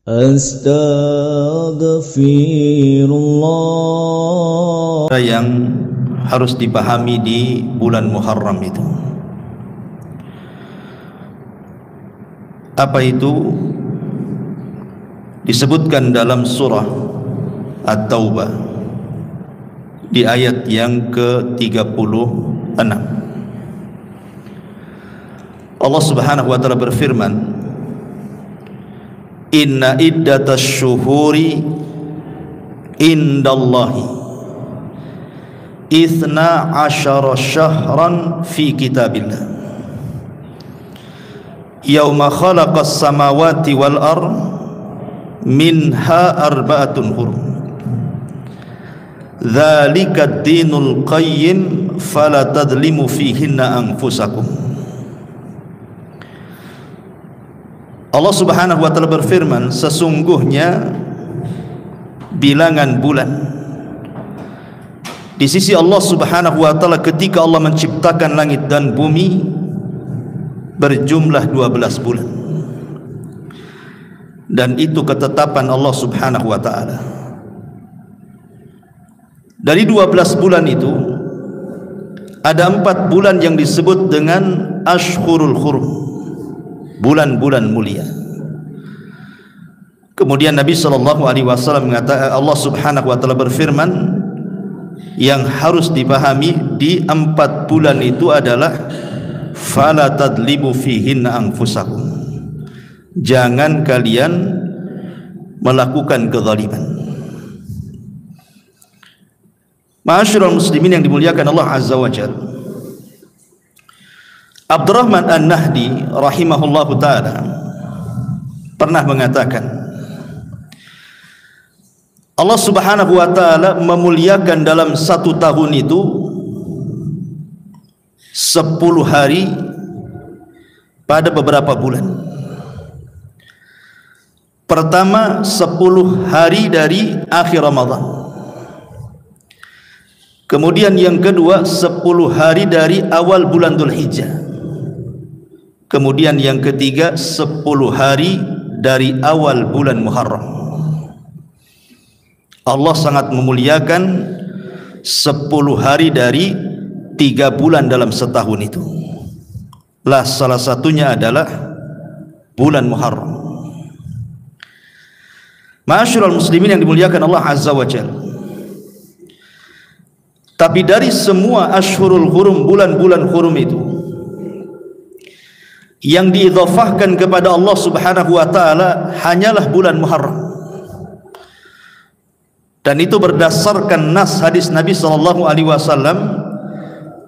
Astaghfirullah. Yang harus dipahami di bulan Muharram itu. Apa itu? Disebutkan dalam surah At-Taubah di ayat yang ke-36. Allah Subhanahu wa taala berfirman, "Inna iddatasy syuhuri indallahi 12 syahran fi kitabillah yauma khalaqas samawati wal ardh minha arba'atun hurum dzalika ad-dinul qayyim fala tadlimu fihinna anfusakum." Allah Subhanahu wa taala berfirman, sesungguhnya bilangan bulan di sisi Allah Subhanahu wa taala ketika Allah menciptakan langit dan bumi berjumlah 12 bulan. Dan itu ketetapan Allah Subhanahu wa taala. Dari 12 bulan itu ada 4 bulan yang disebut dengan Ashhurul Hurum, bulan-bulan mulia. Kemudian Nabi sallallahu alaihi wasallam mengatakan, Allah Subhanahu wa taala berfirman, yang harus dipahami di 4 bulan itu adalah fala tadlimu fihinna anfusakum. Jangan kalian melakukan kezaliman. Ma'asyiral muslimin yang dimuliakan Allah Azza wa Jalla, Abdurrahman An-Nahdi rahimahullahu ta'ala pernah mengatakan, Allah Subhanahu wa ta'ala memuliakan dalam 1 tahun itu 10 hari pada beberapa bulan. Pertama 10 hari dari akhir Ramadan. Kemudian yang kedua 10 hari dari awal bulan Dzulhijjah. Kemudian yang ketiga 10 hari dari awal bulan Muharram. Allah sangat memuliakan 10 hari dari 3 bulan dalam setahun itu. Lah salah satunya adalah bulan Muharram. Ma'asyiral muslimin yang dimuliakan Allah Azza wa Jalla, tapi dari semua Ashhurul Hurum, bulan-bulan hurum itu, yang diidhafahkan kepada Allah Subhanahu wa taala hanyalah bulan Muharram. Dan itu berdasarkan nas hadis Nabi sallallahu alaihi wasallam,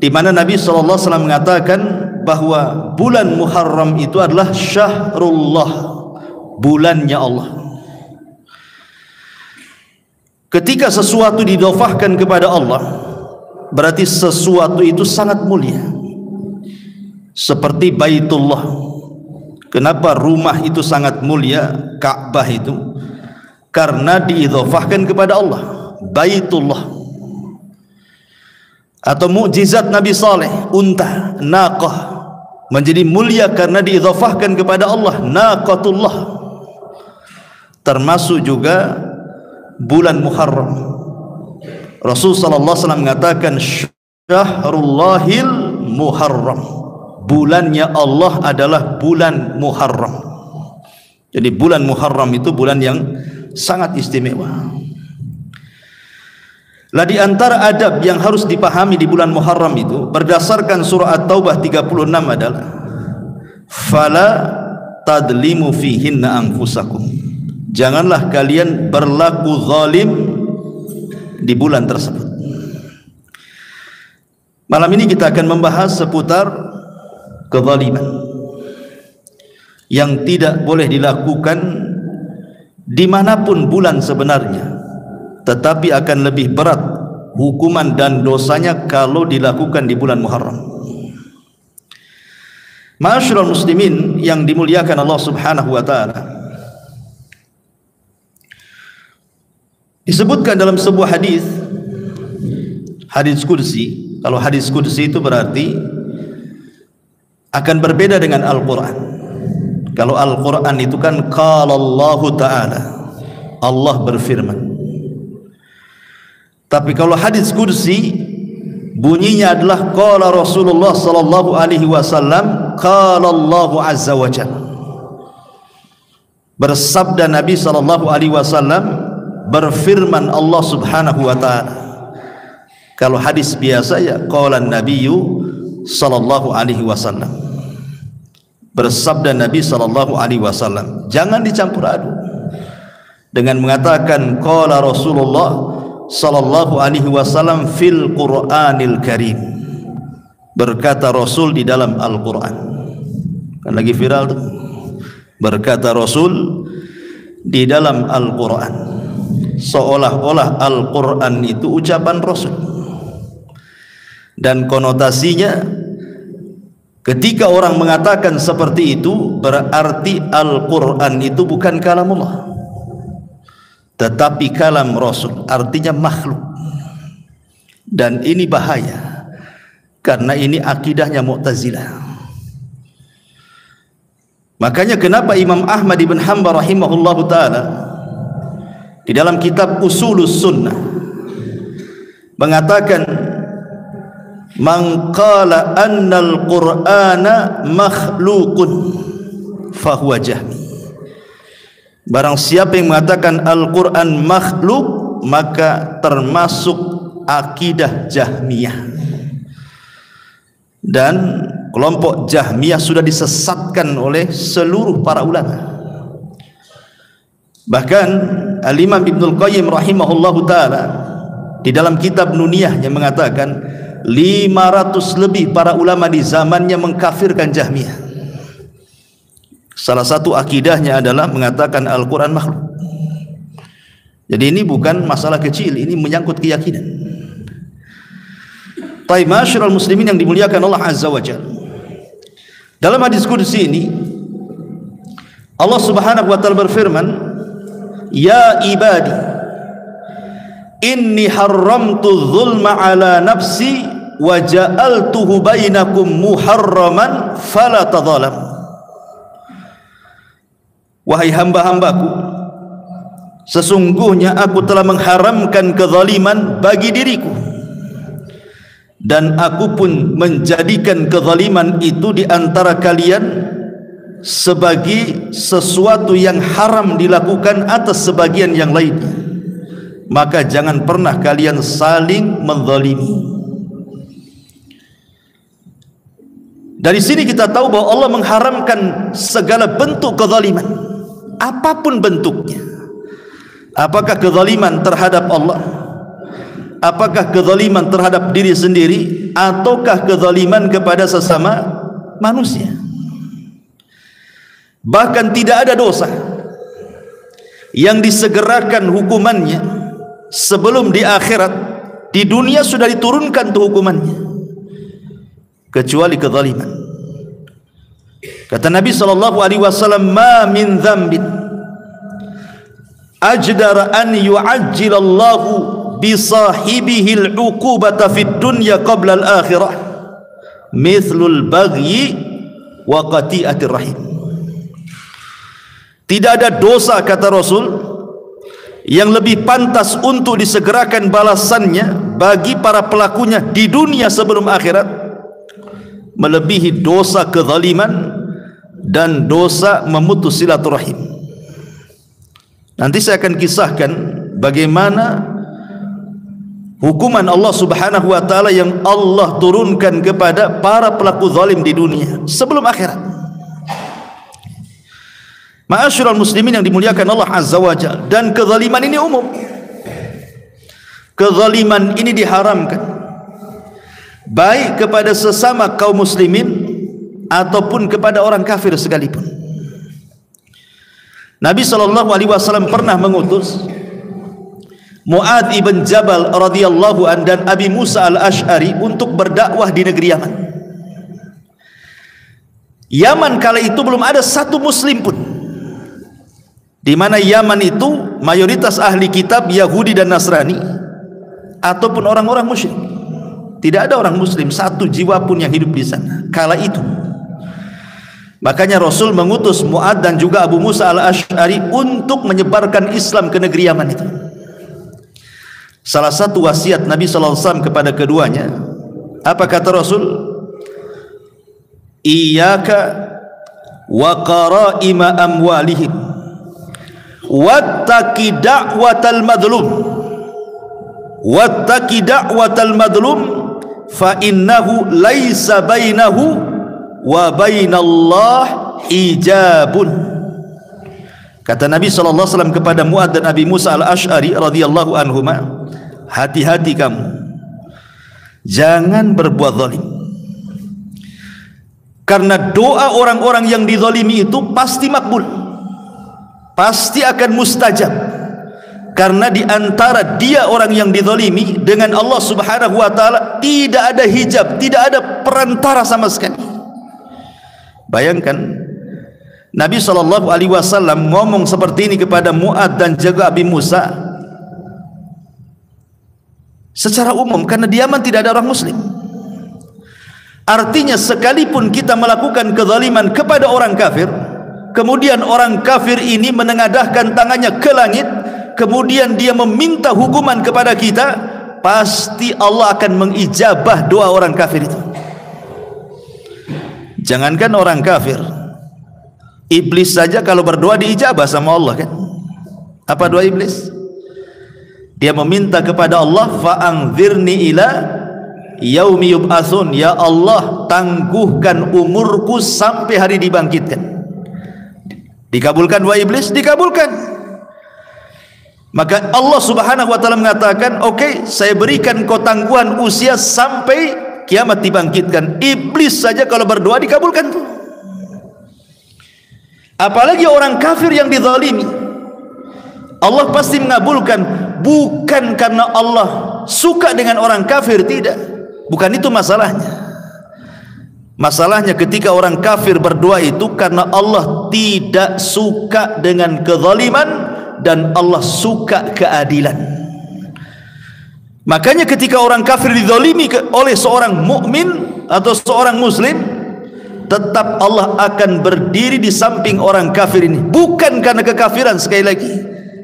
di mana Nabi sallallahu alaihi wasallam mengatakan bahwa bulan Muharram itu adalah syahrullah, bulannya Allah. Ketika sesuatu didhafahkan kepada Allah, berarti sesuatu itu sangat mulia. Seperti Baitullah. Kenapa rumah itu sangat mulia, Ka'bah itu? Karena diidhafahkan kepada Allah, Baitullah. Atau mukjizat Nabi Saleh, unta, naqah, menjadi mulia karena diidhafahkan kepada Allah, naqatullah. Termasuk juga bulan Muharram. Rasul sallallahu alaihi wasallam mengatakan Syahrullahil Muharram, bulannya Allah adalah bulan Muharram. Jadi bulan Muharram itu bulan yang sangat istimewa. Lah di antara adab yang harus dipahami di bulan Muharram itu berdasarkan surah At-Taubah 36 adalah fala tadlimu fihinna anfusakum. Janganlah kalian berlaku zalim di bulan tersebut. Malam ini kita akan membahas seputar kezaliman yang tidak boleh dilakukan dimanapun bulan sebenarnya, tetapi akan lebih berat hukuman dan dosanya kalau dilakukan di bulan Muharram. Ma'asyiral muslimin yang dimuliakan Allah Subhanahu wa taala, disebutkan dalam sebuah hadis, hadis qudsi. Kalau hadis qudsi itu berarti akan berbeda dengan Al-Quran. Kalau Al-Quran itu kan qala Allah Ta'ala, Allah berfirman. Tapi kalau hadis kursi bunyinya adalah qala Rasulullah sallallahu alaihi wasallam, qala Allah azza wa jalla. Bersabda Nabi sallallahu alaihi wasallam, berfirman Allah Subhanahu wa taala. Kalau hadis biasa ya qala Nabiyyu sallallahu alaihi wasallam. Bersabda Nabi sallallahu alaihi wasallam. Jangan dicampur aduk dengan mengatakan qala Rasulullah sallallahu alaihi wasallam fil Qur'anil Karim. Berkata Rasul di dalam Al-Qur'an. Kan lagi viral tuh. Berkata Rasul di dalam Al-Qur'an. Seolah-olah Al-Qur'an itu ucapan Rasul. Dan konotasinya ketika orang mengatakan seperti itu, berarti Al-Qur'an itu bukan kalamullah, tetapi kalam Rasul, artinya makhluk. Dan ini bahaya, karena ini akidahnya Mu'tazilah. Makanya kenapa Imam Ahmad ibn Hanbal rahimahullahu ta'ala di dalam kitab Usulus Sunnah mengatakan, man qala annal Qur'ana makhluqun fahuwa jahmi. Barang siapa yang mengatakan Al-Quran makhluk, maka termasuk akidah Jahmiyah. Dan kelompok Jahmiyah sudah disesatkan oleh seluruh para ulama. Bahkan Al-Imam Ibnul Qayyim rahimahullahu ta'ala di dalam kitab Nuniyah yang mengatakan 500 lebih para ulama di zamannya mengkafirkan Jahmiyah. Salah satu akidahnya adalah mengatakan Al-Quran makhluk. Jadi ini bukan masalah kecil, ini menyangkut keyakinan. Taib ma'asyiral muslimin yang dimuliakan Allah Azza wa Jalla. Dalam hadis qudsi ini Allah Subhanahu wa ta'ala berfirman, ya ibadi inni haramtu dzulma ala nafsi wa ja'altuhu bainakum muharraman fala tadhalamu. Wahai hamba-hambaku, sesungguhnya aku telah mengharamkan kezaliman bagi diriku, dan aku pun menjadikan kezaliman itu di antara kalian sebagai sesuatu yang haram dilakukan atas sebagian yang lainnya. Maka jangan pernah kalian saling menzalimi. Dari sini kita tahu bahwa Allah mengharamkan segala bentuk kezaliman, apapun bentuknya. Apakah kezaliman terhadap Allah, apakah kezaliman terhadap diri sendiri, ataukah kezaliman kepada sesama manusia. Bahkan tidak ada dosa yang disegerakan hukumannya sebelum di akhirat. Di dunia sudah diturunkan tuh hukumannya, kecuali kezaliman. Kata Nabi SAW, ma min dzambin ajdara an yu'ajjilallahu bi sahibihi al-uqubata fid dunya qabla al-akhirah mithlul bagyi wa qati'atir rahim. Tidak ada dosa, kata Rasul, yang lebih pantas untuk disegerakan balasannya bagi para pelakunya di dunia sebelum akhirat melebihi dosa kezaliman dan dosa memutus silaturahim. Nanti saya akan kisahkan bagaimana hukuman Allah Subhanahu wa ta'ala yang Allah turunkan kepada para pelaku zalim di dunia sebelum akhirat. Ma'asyiral muslimin yang dimuliakan Allah Azza wa Jalla. Dan kezaliman ini umum. Kezaliman ini diharamkan baik kepada sesama kaum muslimin ataupun kepada orang kafir sekalipun. Nabi SAW pernah mengutus Mu'adz ibn Jabal radhiyallahu an dan Abi Musa al-Ash'ari untuk berdakwah di negeri Yaman. Yaman kala itu belum ada satu muslim pun, di mana Yaman itu mayoritas ahli kitab Yahudi dan Nasrani ataupun orang-orang musyrik. Tidak ada orang muslim satu jiwa pun yang hidup di sana kala itu. Makanya Rasul mengutus Mu'adz dan juga Abu Musa al-Asy'ari untuk menyebarkan Islam ke negeri Yaman itu. Salah satu wasiat Nabi sallallahu alaihi wasallam kepada keduanya, apa kata Rasul? Iyyaka wa qara'ima amwalihim wattaqi da'watal madlum wattaqi da'watal madlum fa innahu laisa bainahu wa bainallah hijabun. Kata Nabi sallallahu alaihi wasallam kepada Mu'adz dan Abi Musa al-Asy'ari radhiyallahu anhuma, hati-hati kamu, jangan berbuat zalim, karena doa orang-orang yang dizalimi itu pasti makbul, pasti akan mustajab. Karena di antara dia orang yang dizalimi dengan Allah Subhanahu wa taala tidak ada hijab, tidak ada perantara sama sekali. Bayangkan Nabi sallallahu alaihi wasallam ngomong seperti ini kepada Mu'adz dan juga Abi Musa secara umum, karena di Yaman tidak ada orang muslim. Artinya sekalipun kita melakukan kezaliman kepada orang kafir, kemudian orang kafir ini menengadahkan tangannya ke langit, kemudian dia meminta hukuman kepada kita, pasti Allah akan mengijabah doa orang kafir itu. Jangankan orang kafir, iblis saja kalau berdoa diijabah sama Allah kan? Apa doa iblis? Dia meminta kepada Allah, fa'anzirni ila yaumi yub'atsun, ya Allah tangguhkan umurku sampai hari dibangkitkan. Dikabulkan doa iblis? Dikabulkan. Maka Allah Subhanahu wa taala mengatakan, oke, saya berikan kau tangguhan usia sampai kiamat dibangkitkan. Iblis saja kalau berdoa dikabulkan tuh. Apalagi orang kafir yang dizalimi, Allah pasti mengabulkan. Bukan karena Allah suka dengan orang kafir, tidak. Bukan itu masalahnya. Masalahnya ketika orang kafir berdoa itu karena Allah tidak suka dengan kezaliman dan Allah suka keadilan. Makanya ketika orang kafir dizalimi oleh seorang mukmin atau seorang muslim, tetap Allah akan berdiri di samping orang kafir ini, bukan karena kekafiran sekali lagi,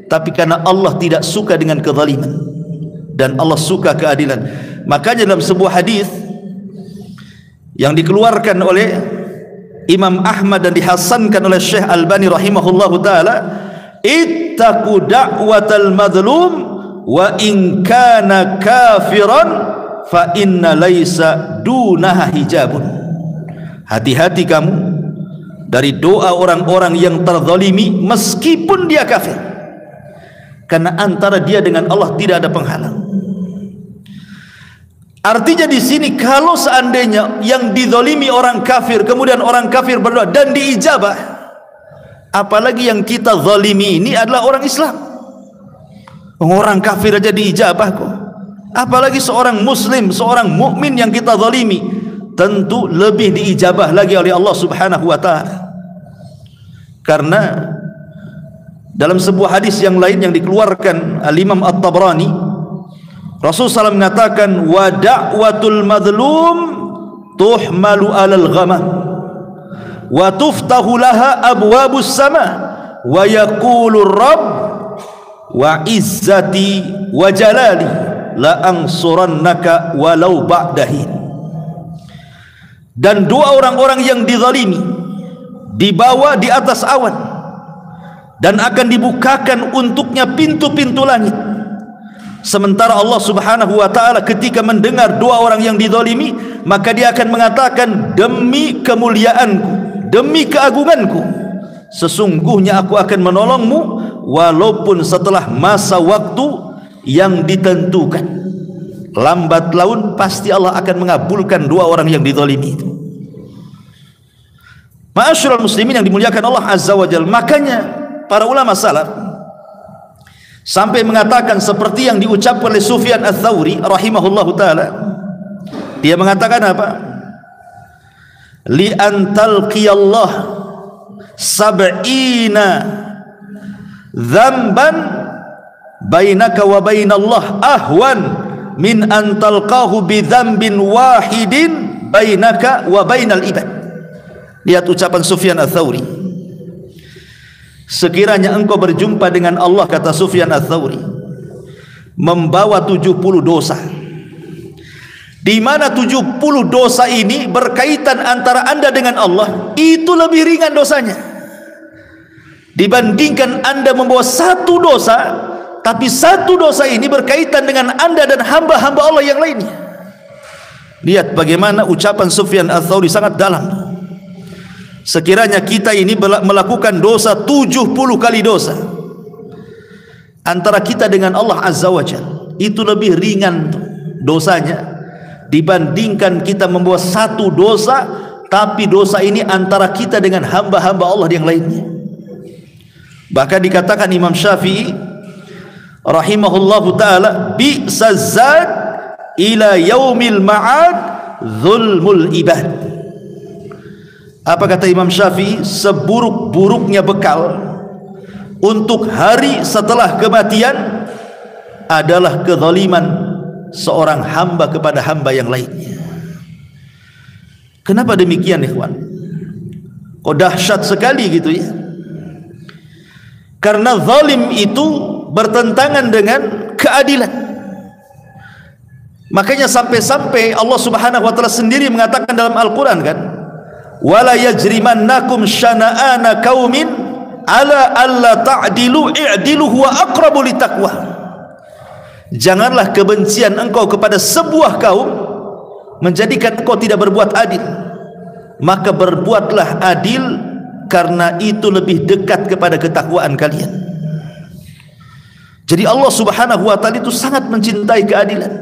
tapi karena Allah tidak suka dengan kezaliman dan Allah suka keadilan. Makanya dalam sebuah hadis yang dikeluarkan oleh Imam Ahmad dan dihasankan oleh Syekh Albani rahimahullahu taala, ittaqu da'watal madlum wa in kana kafiran fa inna laisa dunaha hijabun. Hati-hati kamu dari doa orang-orang yang terzalimi meskipun dia kafir, karena antara dia dengan Allah tidak ada penghalang. Artinya di sini kalau seandainya yang dizalimi orang kafir, kemudian orang kafir berdoa dan diijabah, apalagi yang kita zalimi ini adalah orang Islam. Orang kafir aja diijabah kok, apalagi seorang muslim, seorang mukmin yang kita zalimi, tentu lebih diijabah lagi oleh Allah Subhanahu wa taala. Karena dalam sebuah hadis yang lain yang dikeluarkan Al-Imam At-Tabrani, Rasulullah SAW mengatakan, wa da'watul madlum tuhmalu alal ghamam wa tuftahu laha abwabus sama wa yaqulu rabb wa izzati wa jalali la ansurannaka walau ba'dahin. Dan doa orang-orang yang dizalimi dibawa di atas awan dan akan dibukakan untuknya pintu-pintu langit. Sementara Allah Subhanahu wa taala ketika mendengar doa orang yang dizalimi, maka dia akan mengatakan, demi kemuliaanku, demi keagunganku, sesungguhnya aku akan menolongmu walaupun setelah masa waktu yang ditentukan. Lambat laun pasti Allah akan mengabulkan doa orang yang dizalimi itu. Ma'asyiral muslimin yang dimuliakan Allah Azza wa Jalla. Makanya para ulama salaf sampai mengatakan seperti yang diucapkan oleh Sufyan Ats-Tsauri rahimahullahu taala. Dia mengatakan apa? Li antal qiyallah sab'ina dzamban bainaka wa bainallah ahwan min an talqahu bi dzambin wahidin bainaka wa bainal ibad. Lihat ucapan Sufyan Ats-Tsauri. Sekiranya engkau berjumpa dengan Allah, kata Sufyan Ats-Tsauri, membawa 70 dosa, di mana 70 dosa ini berkaitan antara anda dengan Allah, itu lebih ringan dosanya dibandingkan anda membawa satu dosa, tapi satu dosa ini berkaitan dengan anda dan hamba-hamba Allah yang lainnya. Lihat bagaimana ucapan Sufyan Ats-Tsauri sangat dalam. Sekiranya kita ini melakukan dosa 70 kali dosa antara kita dengan Allah Azza wa Jalla, itu lebih ringan dosanya dibandingkan kita membawa satu dosa, tapi dosa ini antara kita dengan hamba-hamba Allah yang lainnya. Bahkan dikatakan Imam Syafi'i rahimahullahu ta'ala, bi'sazad ila yaumil ma'ad zulmul ibad. Apa kata Imam Syafi'i? Seburuk-buruknya bekal untuk hari setelah kematian adalah kezaliman seorang hamba kepada hamba yang lainnya. Kenapa demikian, ikhwan? Kok dahsyat sekali gitu ya? Karena zalim itu bertentangan dengan keadilan. Makanya sampai-sampai Allah Subhanahu wa taala sendiri mengatakan dalam Al-Qur'an kan, wala yajrimannakum syana'ana qaumin ala alla ta'dilu i'dilu huwa aqrabu litaqwa. Janganlah kebencian engkau kepada sebuah kaum menjadikan engkau tidak berbuat adil, maka berbuatlah adil, karena itu lebih dekat kepada ketakwaan kalian. Jadi Allah Subhanahu wa taala itu sangat mencintai keadilan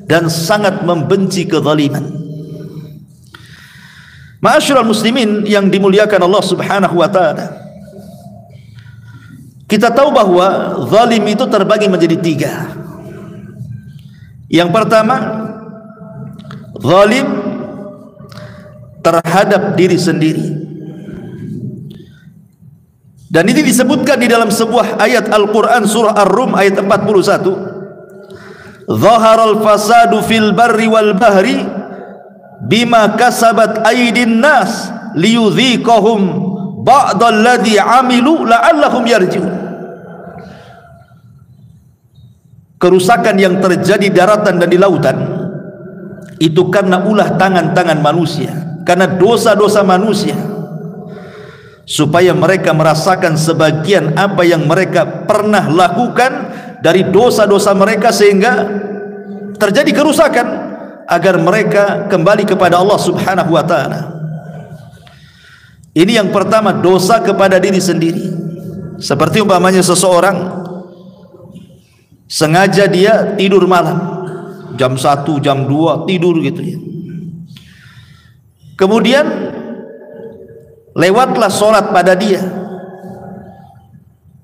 dan sangat membenci kezaliman. Ma'asyiral muslimin yang dimuliakan Allah Subhanahu wa taala, kita tahu bahwa zalim itu terbagi menjadi 3. Yang pertama, zalim terhadap diri sendiri, dan ini disebutkan di dalam sebuah ayat Al-Quran, surah Ar-Rum ayat 41. Zaharal fasadu fil barri wal bahri bima kasabat aydin nas liyudhiqahum ba'dalladzi amilu la'allahum yarji'un. Kerusakan yang terjadi di daratan dan di lautan itu karena ulah tangan-tangan manusia, karena dosa-dosa manusia, supaya mereka merasakan sebagian apa yang mereka pernah lakukan dari dosa-dosa mereka, sehingga terjadi kerusakan agar mereka kembali kepada Allah Subhanahu wa taala. Ini yang pertama, dosa kepada diri sendiri. Seperti umpamanya seseorang sengaja dia tidur malam, jam 1, jam 2 tidur gitu ya. Kemudian lewatlah sholat pada dia,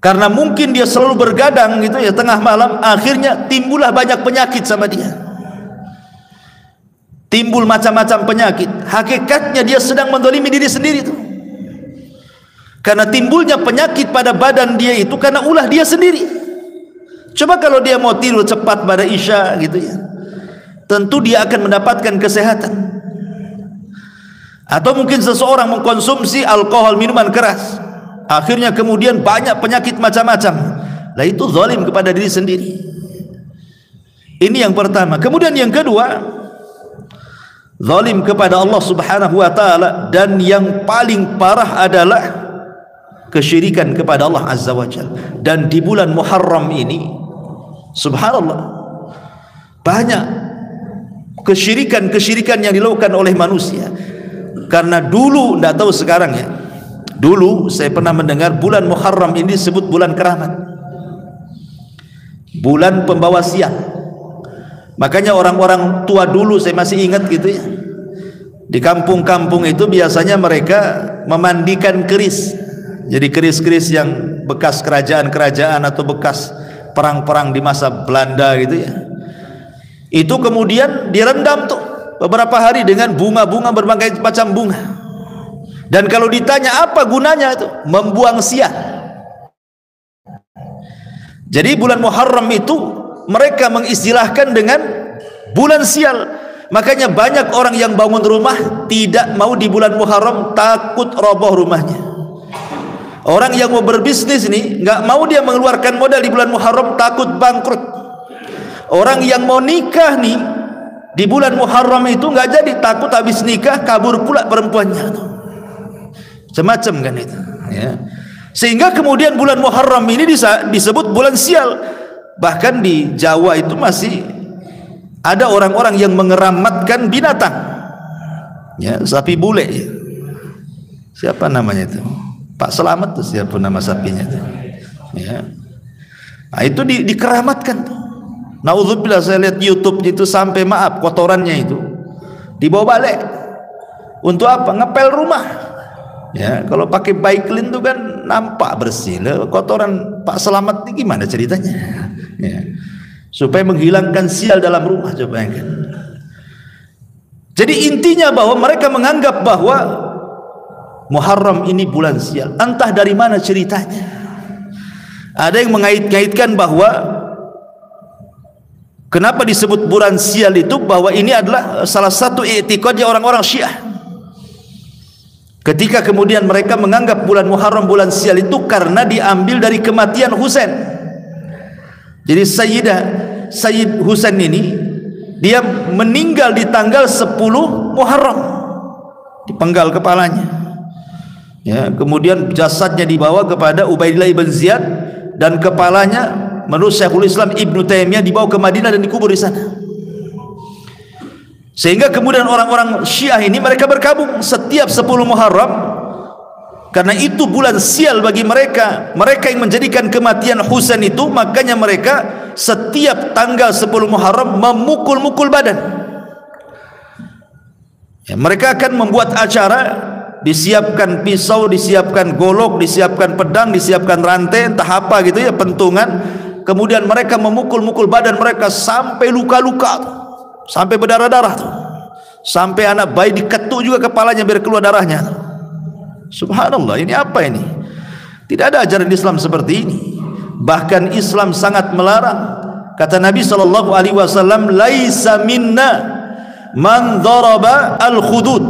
karena mungkin dia selalu bergadang gitu ya tengah malam, akhirnya timbullah banyak penyakit sama dia, timbul macam-macam penyakit. Hakikatnya dia sedang menzalimi diri sendiri tuh, karena timbulnya penyakit pada badan dia itu karena ulah dia sendiri. Coba kalau dia mau tidur cepat pada Isya gitu ya, tentu dia akan mendapatkan kesehatan. Atau mungkin seseorang mengkonsumsi alkohol, minuman keras, akhirnya kemudian banyak penyakit macam-macam. Lah itu zalim kepada diri sendiri. Ini yang pertama. Kemudian yang kedua, zalim kepada Allah Subhanahu wa taala, dan yang paling parah adalah kesyirikan kepada Allah Azza wa Jalla. Dan di bulan Muharram ini, subhanallah, banyak kesyirikan-kesyirikan yang dilakukan oleh manusia. Karena dulu, tidak tahu sekarang ya, dulu saya pernah mendengar bulan Muharram ini disebut bulan keramat, bulan pembawa sial. Makanya orang-orang tua dulu, saya masih ingat gitu ya, di kampung-kampung itu biasanya mereka memandikan keris. Jadi keris-keris yang bekas kerajaan-kerajaan atau bekas perang-perang di masa Belanda gitu ya, itu kemudian direndam tuh beberapa hari dengan bunga-bunga, berbagai macam bunga. Dan kalau ditanya apa gunanya, itu membuang sial. Jadi bulan Muharram itu mereka mengistilahkan dengan bulan sial, Makanya banyak orang yang bangun rumah tidak mau di bulan Muharram, takut roboh rumahnya. Orang yang mau berbisnis nih nggak mau dia mengeluarkan modal di bulan Muharram, takut bangkrut. Orang yang mau nikah nih di bulan Muharram itu nggak jadi, takut habis nikah kabur pula perempuannya. Semacam kan itu, ya. Sehingga kemudian bulan Muharram ini disebut bulan sial. Bahkan di Jawa itu masih ada orang-orang yang mengeramatkan binatang, ya, sapi bule, ya. Siapa namanya itu? Pak Selamat tuh, siapa nama sapinya itu, ya. Nah, itu dikeramatkan tuh. Naudzubillah, saya lihat YouTube itu sampai, maaf, kotorannya itu dibawa balik. Untuk apa? Ngepel rumah, ya. Kalau pakai Baiklin tuh kan nampak bersih. Kotoran Pak Selamat ini gimana ceritanya, ya. Supaya menghilangkan sial dalam rumah, coba kan. Jadi intinya bahwa mereka menganggap bahwa Muharram ini bulan sial. Entah dari mana ceritanya. Ada yang mengait-ngaitkan bahwa kenapa disebut bulan sial itu, bahwa ini adalah salah satu i'tiqadnya orang-orang Syiah. Ketika kemudian mereka menganggap bulan Muharram bulan sial itu karena diambil dari kematian Husain. Jadi Sayyid Husain ini dia meninggal di tanggal 10 Muharram, dipenggal kepalanya, ya. Kemudian jasadnya dibawa kepada Ubaidillah ibn Ziyad, dan kepalanya menurut Syekhul Islam Ibnu Taimiyah dibawa ke Madinah dan dikubur di sana. Sehingga kemudian orang-orang Syiah ini mereka berkabung setiap 10 Muharram, karena itu bulan sial bagi mereka. Mereka yang menjadikan kematian Husain itu, makanya mereka setiap tanggal 10 Muharram memukul-mukul badan, ya. Mereka akan membuat acara, disiapkan pisau, disiapkan golok, disiapkan pedang, disiapkan rantai, entah apa gitu ya, pentungan. Kemudian mereka memukul-mukul badan mereka sampai luka-luka, sampai berdarah-darah, sampai anak bayi diketuk juga kepalanya biar keluar darahnya. Subhanallah, ini apa ini? Tidak ada ajaran Islam seperti ini. Bahkan Islam sangat melarang. Kata Nabi SAW, laisa minna man daraba al-khudud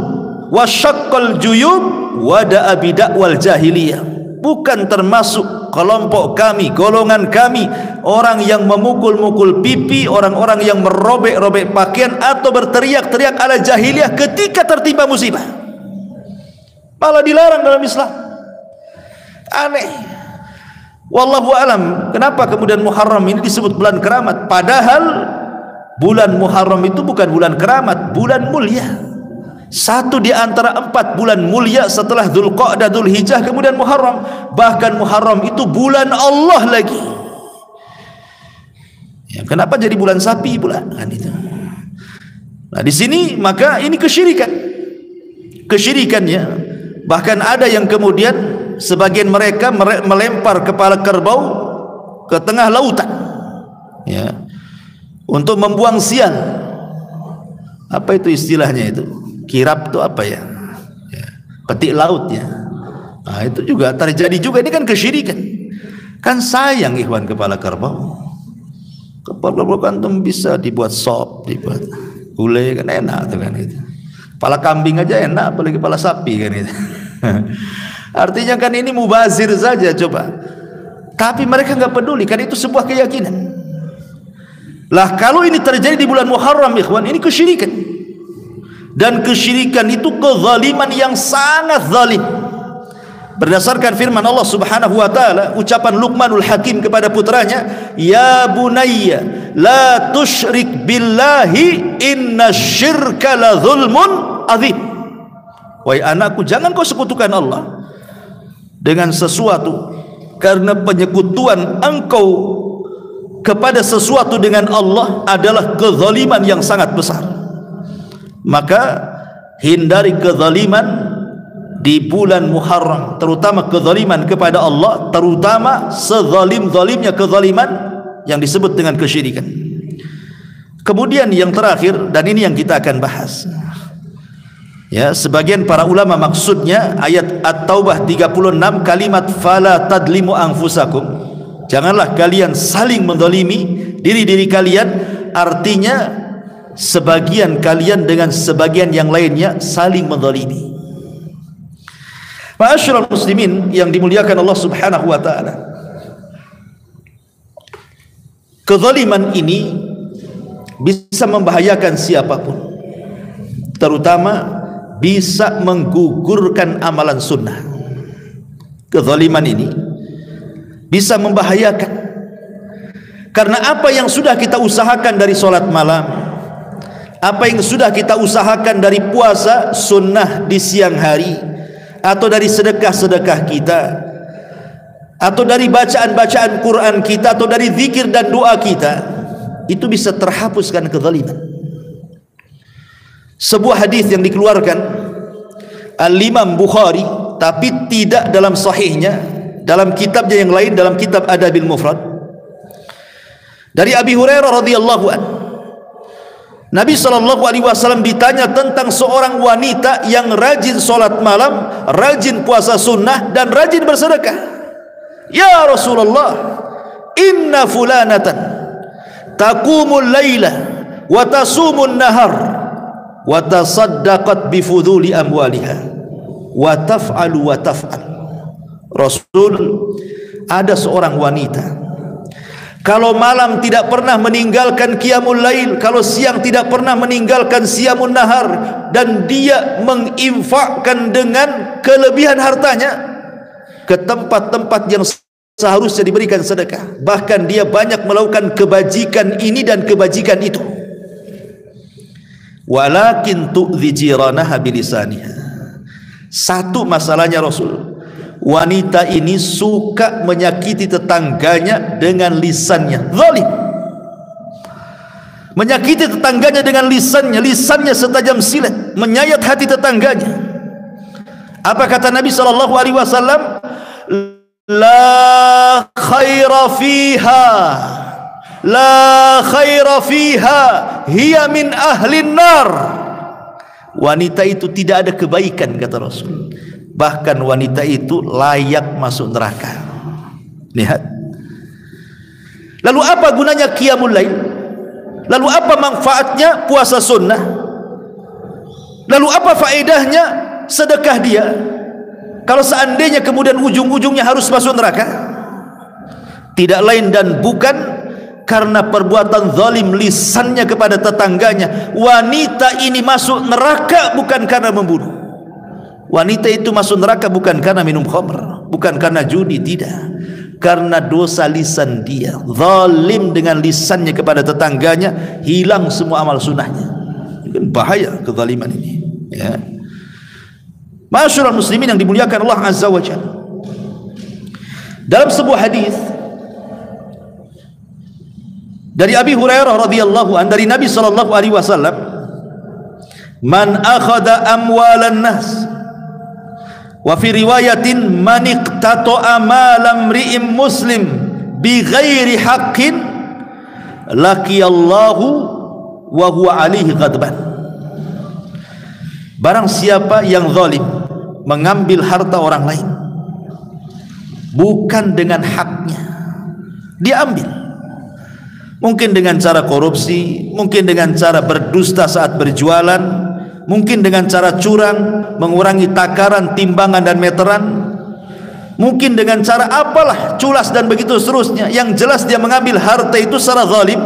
wa syaqqal juyub wa da'a bid'wal jahiliyah. Bukan termasuk kelompok kami, golongan kami, orang yang memukul-mukul pipi, orang-orang yang merobek-robek pakaian atau berteriak-teriak ala jahiliyah ketika tertimpa musibah. Malah dilarang dalam Islam. Aneh. Wallahu alam, kenapa kemudian Muharram ini disebut bulan keramat, padahal bulan Muharram itu bukan bulan keramat, bulan mulia. Satu di antara 4 bulan mulia setelah Dzulqa'dah, Dzulhijjah, kemudian Muharram. Bahkan Muharram itu bulan Allah lagi, ya. Kenapa jadi bulan sapi pula kan itu? Nah, di sini maka ini kesyirikannya. Bahkan ada yang kemudian sebagian mereka melempar kepala kerbau ke tengah lautan, ya, untuk membuang sial. Apa itu istilahnya itu? Kirap itu apa ya? Ya, petik laut ya. Nah, itu juga terjadi juga. Ini kan kesyirikan. Kan sayang ikhwan kepala kerbau. Kepala kerbau kan bisa dibuat sop, dibuat gulai, kan enak tuh kan itu. Kepala kambing aja enak, apalagi kepala sapi kan itu. Artinya kan ini mubazir saja coba. Tapi mereka nggak peduli, kan itu sebuah keyakinan. Lah kalau ini terjadi di bulan Muharram ikhwan, ini kesyirikan. Dan kesyirikan itu kezaliman yang sangat zalim. Berdasarkan firman Allah Subhanahu wa taala, ucapan Luqmanul Hakim kepada putranya, "Ya bunayya, la tusyrik billahi, innasyirka la zulmun adzim." Wahai anakku, jangan kau sekutukan Allah dengan sesuatu, karena penyekutuan engkau kepada sesuatu dengan Allah adalah kezaliman yang sangat besar. Maka hindari kezaliman di bulan Muharram, terutama kezaliman kepada Allah, terutama sezalim-zalimnya kezaliman yang disebut dengan kesyirikan. Kemudian yang terakhir, dan ini yang kita akan bahas, ya, sebagian para ulama maksudnya ayat At-Taubah 36, kalimat fala tadlimu anfusakum, janganlah kalian saling menzalimi diri-diri kalian. Artinya sebagian kalian dengan sebagian yang lainnya saling menzalimi. Ma'asyiral muslimin yang dimuliakan Allah Subhanahu wa taala, kezaliman ini bisa membahayakan siapapun, terutama bisa menggugurkan amalan sunnah. Kezaliman ini bisa membahayakan, karena apa yang sudah kita usahakan dari sholat malam, apa yang sudah kita usahakan dari puasa sunnah di siang hari, atau dari sedekah-sedekah kita, atau dari bacaan-bacaan Quran kita, atau dari zikir dan doa kita, itu bisa terhapuskan kezaliman. Sebuah hadis yang dikeluarkan Al-Imam Bukhari, tapi tidak dalam sahihnya, dalam kitabnya yang lain, dalam kitab Adabil Mufrad, dari Abi Hurairah radhiyallahu anhu, Nabi SAW ditanya tentang seorang wanita yang rajin sholat malam, rajin puasa sunnah, dan rajin bersedekah. Ya Rasulullah, inna fulanatan taqumul layla wa tasumun nahar wa tasaddaqat bifuduli amwaliha wa taf'alu wa taf'al. Rasul, ada seorang wanita, kalau malam tidak pernah meninggalkan qiyamul lail, kalau siang tidak pernah meninggalkan siyamun nahar, dan dia menginfakkan dengan kelebihan hartanya ke tempat-tempat yang seharusnya diberikan sedekah. Bahkan dia banyak melakukan kebajikan ini dan kebajikan itu. Walakin tu'dhi jiranaha bilisaniha. Satu masalahnya Rasul, wanita ini suka menyakiti tetangganya dengan lisannya, zalim. Menyakiti tetangganya dengan lisannya, lisannya setajam silet, menyayat hati tetangganya. Apa kata Nabi SAW? La khaira fiha, la khaira fiha, hiya min ahlin nar. Wanita itu tidak ada kebaikan, kata Rasul. Bahkan wanita itu layak masuk neraka. Lihat. Lalu apa gunanya qiyamul lail? Lalu apa manfaatnya puasa sunnah? Lalu apa faedahnya sedekah dia, kalau seandainya kemudian ujung-ujungnya harus masuk neraka? Tidak lain dan bukan karena perbuatan zalim lisannya kepada tetangganya. Wanita ini masuk neraka bukan karena membunuh. Wanita itu masuk neraka bukan karena minum khamr, bukan karena judi, tidak, karena dosa lisan dia. Zalim dengan lisannya kepada tetangganya, hilang semua amal sunnahnya. Bahaya kezaliman ini, ya. Ma'asyiral muslimin yang dimuliakan Allah Azza wa Jalla, dalam sebuah hadis dari Abi Hurairah radhiyallahu anhu, dari Nabi sallallahu alaihi wasallam, man akhadha amwalan nas, wa fi riwayatin man iqtata'a malam ri'im muslim bi ghairi haqqin laqiyallahu wa huwa alaihi ghadban. Barang siapa yang zalim mengambil harta orang lain bukan dengan haknya, dia ambil, mungkin dengan cara korupsi, mungkin dengan cara berdusta saat berjualan, mungkin dengan cara curang, mengurangi takaran, timbangan dan meteran, mungkin dengan cara apalah, culas dan begitu seterusnya. Yang jelas dia mengambil harta itu secara zalim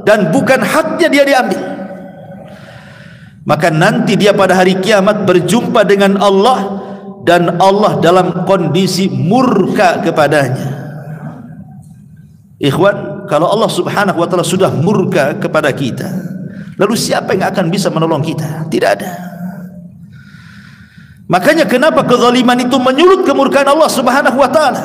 dan bukan haknya dia diambil. Maka nanti dia pada hari kiamat berjumpa dengan Allah, dan Allah dalam kondisi murka kepadanya. Ikhwan, kalau Allah Subhanahu wa ta'ala sudah murka kepada kita, lalu siapa yang akan bisa menolong kita? Tidak ada. Makanya kenapa kezaliman itu menyulut kemurkaan Allah Subhanahu wa ta'ala.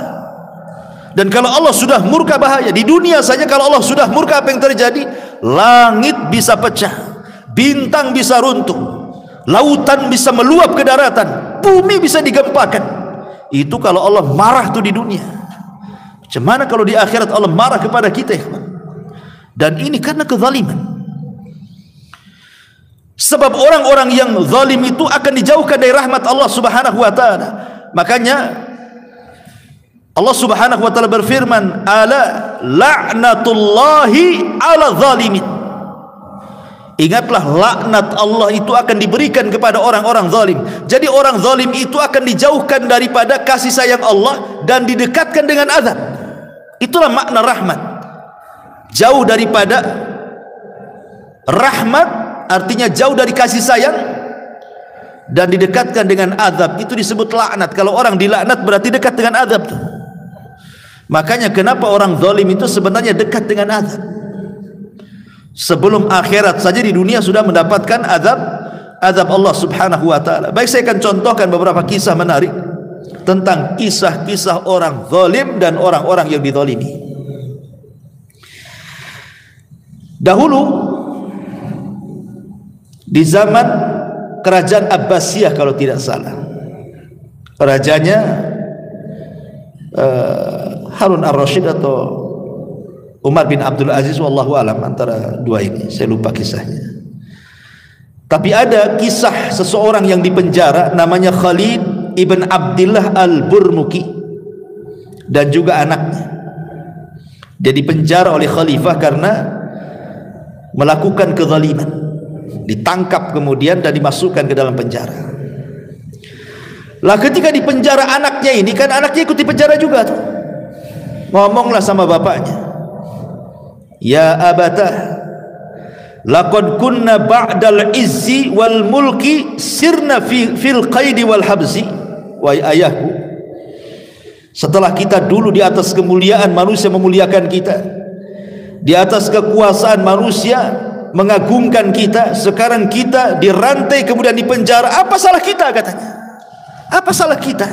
Dan kalau Allah sudah murka, bahaya. Di dunia saja kalau Allah sudah murka, apa yang terjadi? Langit bisa pecah, bintang bisa runtuh, lautan bisa meluap ke daratan, bumi bisa digempakan. Itu kalau Allah marah tuh di dunia. Macam mana kalau di akhirat Allah marah kepada kita, ya? Dan ini karena kezaliman. Sebab orang-orang yang zalim itu akan dijauhkan dari rahmat Allah Subhanahu wa ta'ala. Makanya Allah Subhanahu wa ta'ala berfirman, ala la'natullahi ala zalimin. Ingatlah, laknat Allah itu akan diberikan kepada orang-orang zalim. Jadi orang zalim itu akan dijauhkan daripada kasih sayang Allah dan didekatkan dengan azab. Itulah makna rahmat. Jauh daripada rahmat artinya jauh dari kasih sayang, dan didekatkan dengan azab itu disebut laknat. Kalau orang dilaknat berarti dekat dengan azab tuh. Makanya kenapa orang zalim itu sebenarnya dekat dengan azab. Sebelum akhirat saja di dunia sudah mendapatkan azab Allah subhanahu wa ta'ala. Baik, saya akan contohkan beberapa kisah menarik tentang kisah-kisah orang zalim dan orang-orang yang dizalimi. Dahulu di zaman kerajaan Abbasiyah kalau tidak salah, rajanya Harun ar-Rasyid atau Umar bin Abdul Aziz, wallahu alam, antara dua ini, saya lupa kisahnya. Tapi ada kisah seseorang yang dipenjara namanya Khalid ibn Abdullah al-Burmuki dan juga anaknya. Dia dipenjara oleh khalifah karena melakukan kezaliman. Ditangkap kemudian dan dimasukkan ke dalam penjara. Lah ketika dipenjara anaknya ini, kan anaknya ikut dipenjara juga tuh. Ngomonglah sama bapaknya, ya abatah, laqad kunna ba'dal izzi wal mulki sirna fil qaidi wal habzi. Wahai ayahku, setelah kita dulu di atas kemuliaan, manusia memuliakan kita, di atas kekuasaan manusia mengagungkan kita, sekarang kita dirantai kemudian dipenjara. Apa salah kita, katanya? Apa salah kita?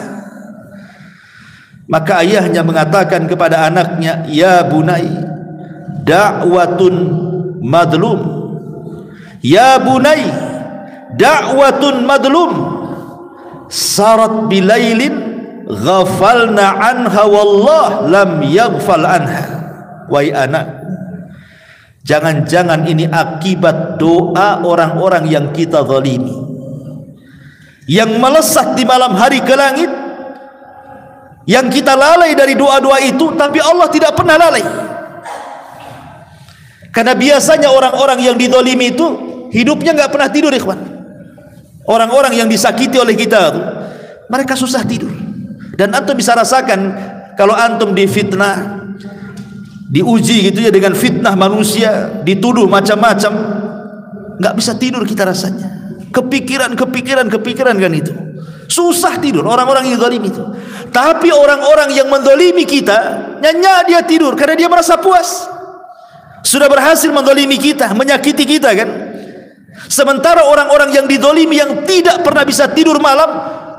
Maka ayahnya mengatakan kepada anaknya, ya bunai, da'watun madlum, ya bunai, da'watun madlum, sarat bilailin ghafalna anha wallah lam yaghfal anha. Wahai anak, jangan-jangan ini akibat doa orang-orang yang kita zalimi, yang melesat di malam hari ke langit, yang kita lalai dari doa-doa itu, tapi Allah tidak pernah lalai. Karena biasanya orang-orang yang dizalimi itu hidupnya nggak pernah tidur, ikhwan. Orang-orang yang disakiti oleh kita itu, mereka susah tidur. Dan antum bisa rasakan kalau antum difitnah, diuji gitu ya dengan fitnah manusia, dituduh macam-macam, nggak bisa tidur kita rasanya. Kepikiran kan itu. Susah tidur orang-orang yang zalim itu. Tapi orang-orang yang menzalimi kita, nyenyak dia tidur karena dia merasa puas. Sudah berhasil menzalimi kita, menyakiti kita kan. Sementara orang-orang yang dizalimi, yang tidak pernah bisa tidur malam,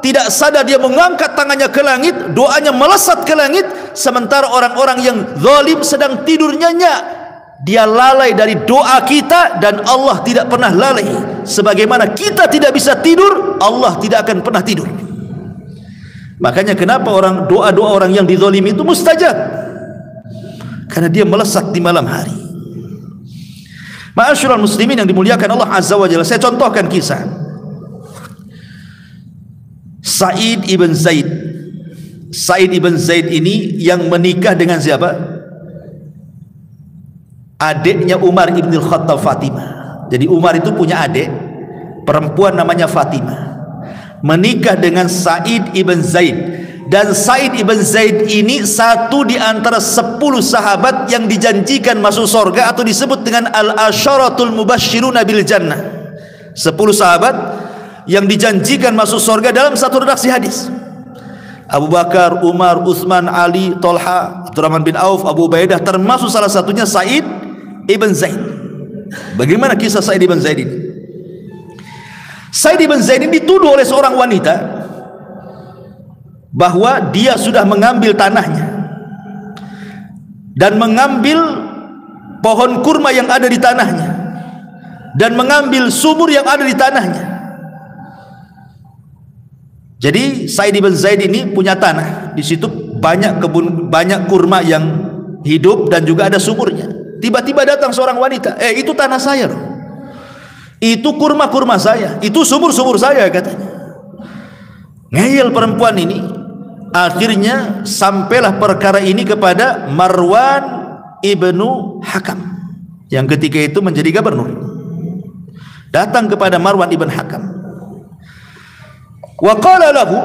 tidak sadar dia mengangkat tangannya ke langit, doanya melesat ke langit. Sementara orang-orang yang zalim sedang tidur nyenyak, dia lalai dari doa kita, dan Allah tidak pernah lalai. Sebagaimana kita tidak bisa tidur, Allah tidak akan pernah tidur. Makanya kenapa doa-doa orang yang dizalimi itu mustajab, karena dia melesat di malam hari. Ma'asyiral muslimin yang dimuliakan Allah Azza wa Jalla, saya contohkan kisah Sa'id ibn Zaid. Sa'id ibn Zaid ini yang menikah dengan siapa? Adiknya Umar ibn Khattab, Fatimah. Jadi Umar itu punya adik perempuan namanya Fatimah, menikah dengan Sa'id ibn Zaid. Dan Sa'id ibn Zaid ini satu di antara 10 sahabat yang dijanjikan masuk surga, atau disebut dengan al-asyaratul mubasysyiruna bil jannah. 10 sahabat yang dijanjikan masuk surga dalam satu redaksi hadis. Abu Bakar, Umar, Utsman, Ali, Tolha, Abdurrahman bin Auf, Abu Ubaidah, termasuk salah satunya Sa'id ibn Zaid. Bagaimana kisah Sa'id ibn Zaid ini? Sa'id ibn Zaid ini dituduh oleh seorang wanita bahwa dia sudah mengambil tanahnya dan mengambil pohon kurma yang ada di tanahnya dan mengambil sumur yang ada di tanahnya. Jadi Sa'id ibn Zaid ini punya tanah, di situ banyak kebun, banyak kurma yang hidup dan juga ada sumurnya. Tiba-tiba datang seorang wanita, itu tanah saya loh, itu kurma-kurma saya, itu sumur-sumur saya, katanya. Ngeyel perempuan ini. Akhirnya sampailah perkara ini kepada Marwan ibnu Hakam, yang ketika itu menjadi gubernur. datang kepada Marwan ibn Hakam. Wa qala lahu,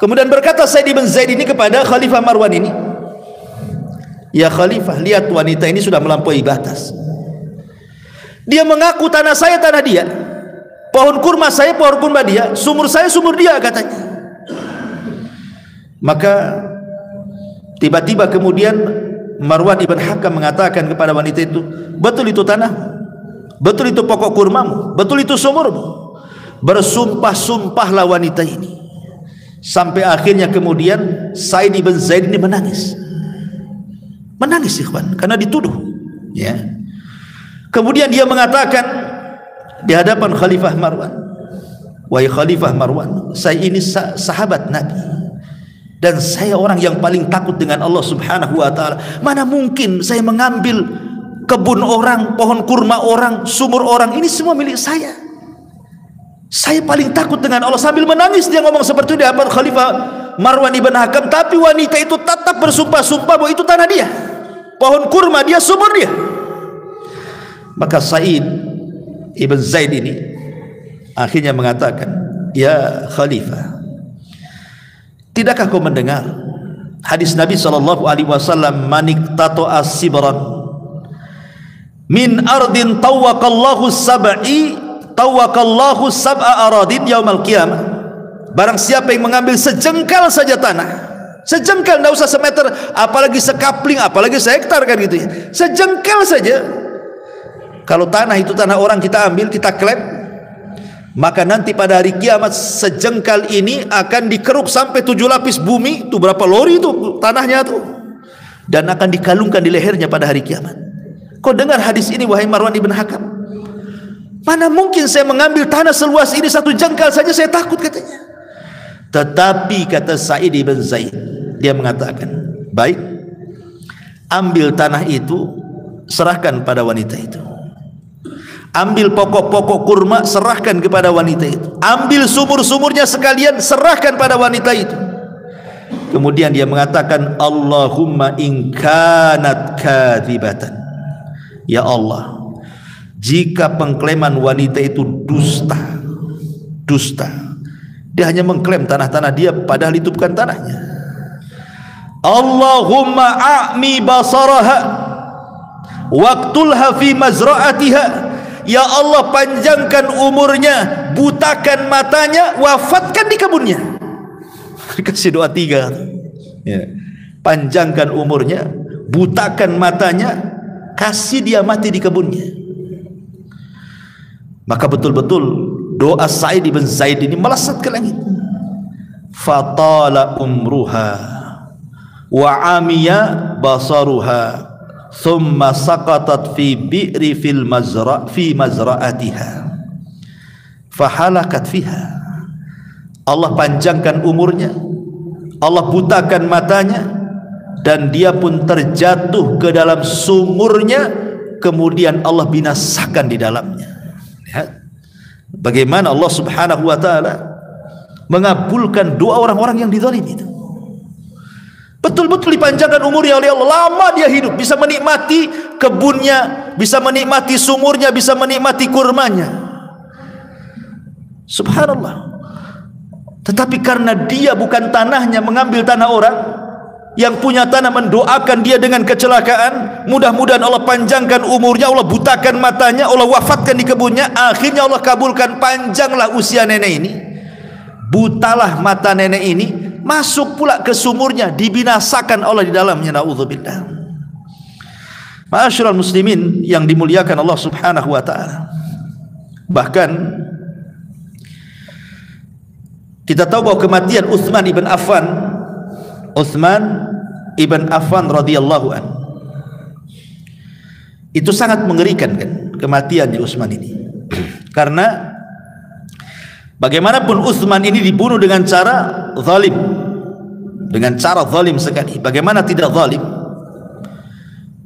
kemudian berkata Sa'id ibn Zaid ini kepada Khalifah Marwan ini, ya Khalifah, lihat wanita ini sudah melampaui batas. Dia mengaku tanah saya tanah dia, pohon kurma saya pohon kurma dia, sumur saya sumur dia katanya. Maka tiba-tiba kemudian Marwan ibn Hakam mengatakan kepada wanita itu, betul itu tanah, betul itu pokok kurmamu, betul itu sumurmu. Bersumpah-sumpahlah wanita ini, sampai akhirnya kemudian Sa'id ibn Zaid ini menangis ikhwan, karena dituduh, ya. Kemudian dia mengatakan di hadapan Khalifah Marwan, wahai Khalifah Marwan, saya ini sahabat Nabi, dan saya orang yang paling takut dengan Allah Subhanahu wa ta'ala. Mana mungkin saya mengambil kebun orang, pohon kurma orang, sumur orang, ini semua milik saya. Saya paling takut dengan Allah. Sambil menangis dia ngomong seperti itu di hadapan Khalifah Marwan ibn Hakam, tapi wanita itu tetap bersumpah-sumpah bahwa itu tanah dia, pohon kurma dia, sumur dia. Maka Sa'id ibn Zaid ini akhirnya mengatakan, ya Khalifah, tidakkah kau mendengar hadis Nabi SAW, maniktato as-sibran min ardin tawwakallahu sab'a aradin yaumal qiyamah. Barang siapa yang mengambil sejengkal saja tanah, sejengkal, tidak usah semeter, apalagi sekapling, apalagi sehektar kan gitu ya, sejengkal saja. Kalau tanah itu tanah orang kita ambil, kita klaim, maka nanti pada hari kiamat sejengkal ini akan dikeruk sampai 7 lapis bumi, itu berapa lori itu tanahnya tuh, dan akan dikalungkan di lehernya pada hari kiamat. Kau dengar hadis ini wahai Marwan ibn Hakam? Mana mungkin saya mengambil tanah seluas ini, satu jengkal saja saya takut katanya. Tetapi kata Sa'id ibn Zaid, dia mengatakan, baik, ambil tanah itu, serahkan pada wanita itu. Ambil pokok-pokok kurma, serahkan kepada wanita itu. Ambil sumur-sumurnya sekalian, serahkan pada wanita itu. Kemudian dia mengatakan, Allahumma in kanat kadhibatan, ya Allah, jika pengklaiman wanita itu dusta, dia hanya mengklaim tanah-tanah dia padahal itu bukan tanahnya. Allahumma a'mi basaraha waqtulha fi mazra'atiha, ya Allah panjangkan umurnya, butakan matanya, wafatkan di kebunnya. Kasih doa 3 ya. Panjangkan umurnya, butakan matanya, kasih dia mati di kebunnya. Maka betul-betul doa Sa'id ibn Zaid ini melesat ke langit. Fatala umruha wa amiya basaruha thumma saqatat fi bi'ri fi mazra'atiha fahalakat fiha. Allah panjangkan umurnya, Allah butakan matanya, dan dia pun terjatuh ke dalam sumurnya, kemudian Allah binasakan di dalamnya. Bagaimana Allah Subhanahu wa ta'ala mengabulkan doa orang-orang yang dizalimi itu. Betul-betul dipanjangkan umurnya oleh Allah, lama dia hidup, bisa menikmati kebunnya, bisa menikmati sumurnya, bisa menikmati kurmanya. Subhanallah. Tetapi karena dia bukan tanahnya, mengambil tanah orang, yang punya tanah mendoakan dia dengan kecelakaan, mudah-mudahan Allah panjangkan umurnya, Allah butakan matanya, Allah wafatkan di kebunnya. Akhirnya Allah kabulkan, panjanglah usia nenek ini, butalah mata nenek ini, masuk pula ke sumurnya, dibinasakan Allah di dalamnya. Na'udzubillah. Ma'asyiral muslimin yang dimuliakan Allah Subhanahu wa ta'ala, bahkan kita tahu bahwa kematian Utsman ibn Affan radhiyallahu an itu sangat mengerikan kan, kematian di Utsman ini. Karena bagaimanapun Utsman ini dibunuh dengan cara zalim, dengan cara zalim sekali. Bagaimana tidak zalim?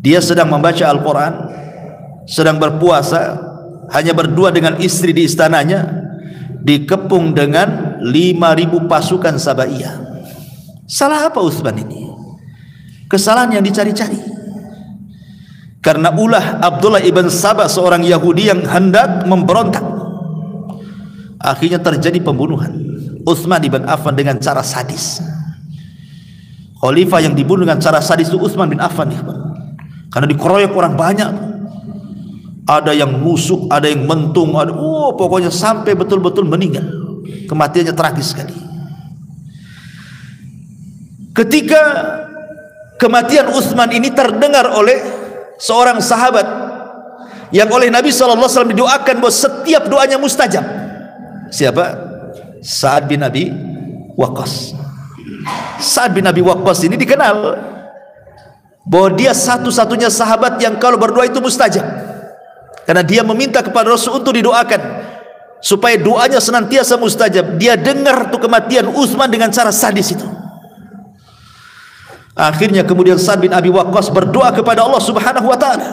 Dia sedang membaca Al-Quran, sedang berpuasa, hanya berdua dengan istri di istananya, dikepung dengan 5.000 pasukan Sabaiyah. Salah apa Utsman ini? Kesalahan yang dicari-cari. karena ulah Abdullah ibn Sabah, seorang Yahudi yang hendak memberontak. Akhirnya terjadi pembunuhan Utsman ibn Affan dengan cara sadis. Khalifah yang dibunuh dengan cara sadis itu Utsman bin Affan, karena dikeroyok orang banyak. Ada yang nusuk, ada yang mentung, ada, pokoknya sampai betul-betul meninggal. Kematiannya tragis sekali. Ketika kematian Utsman ini terdengar oleh seorang sahabat yang oleh Nabi SAW didoakan bahwa setiap doanya mustajab. Siapa? Sa'ad bin Abi Waqqas. Sa'ad bin Abi Waqqas ini dikenal bahwa dia satu-satunya sahabat yang kalau berdoa itu mustajab, karena dia meminta kepada Rasul untuk didoakan supaya doanya senantiasa mustajab. Dia dengar tuh kematian Utsman dengan cara sadis itu. Akhirnya kemudian Sa'ad bin Abi Waqqas berdoa kepada Allah Subhanahu wa taala,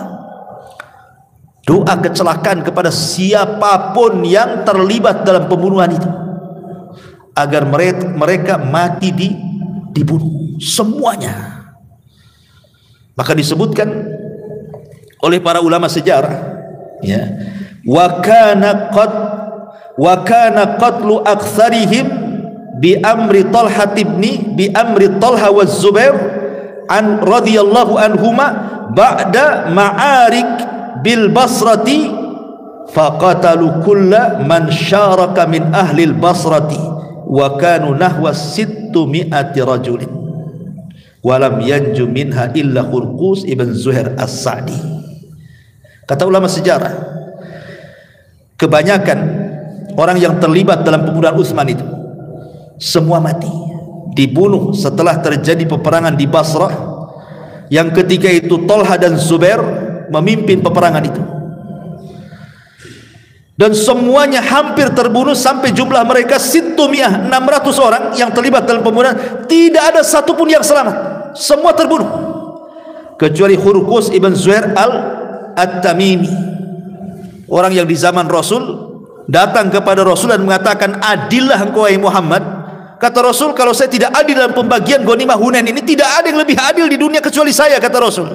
doa kecelakaan kepada siapapun yang terlibat dalam pembunuhan itu, agar mereka mati dibunuh semuanya. Maka disebutkan oleh para ulama sejarah, ya, wa kana qatlu aktsarihim bi amri Talha wa Zubair an radhiyallahu anhuma ba'da ma'arik bil Basrati faqatalu kulla man syaraka min ahli al Basrati wa kanu nahwa 600 rajulin wa lam yanju minha illa Hurqus ibn Zuhair as-Sa'di. Kata ulama sejarah, kebanyakan orang yang terlibat dalam pembunuhan Utsman itu semua mati, dibunuh setelah terjadi peperangan di Basrah, yang ketika itu Talha dan Zubair memimpin peperangan itu, dan semuanya hampir terbunuh sampai jumlah mereka 600 orang yang terlibat dalam pembunuhan. Tidak ada satupun yang selamat, semua terbunuh kecuali Hurqus ibn Zuhair At-Tamimi, orang yang di zaman Rasul datang kepada Rasul dan mengatakan, adillah engkau wahai Muhammad. Kata Rasul, kalau saya tidak adil dalam pembagian ghanimah Hunain ini, tidak ada yang lebih adil di dunia kecuali saya, kata Rasul.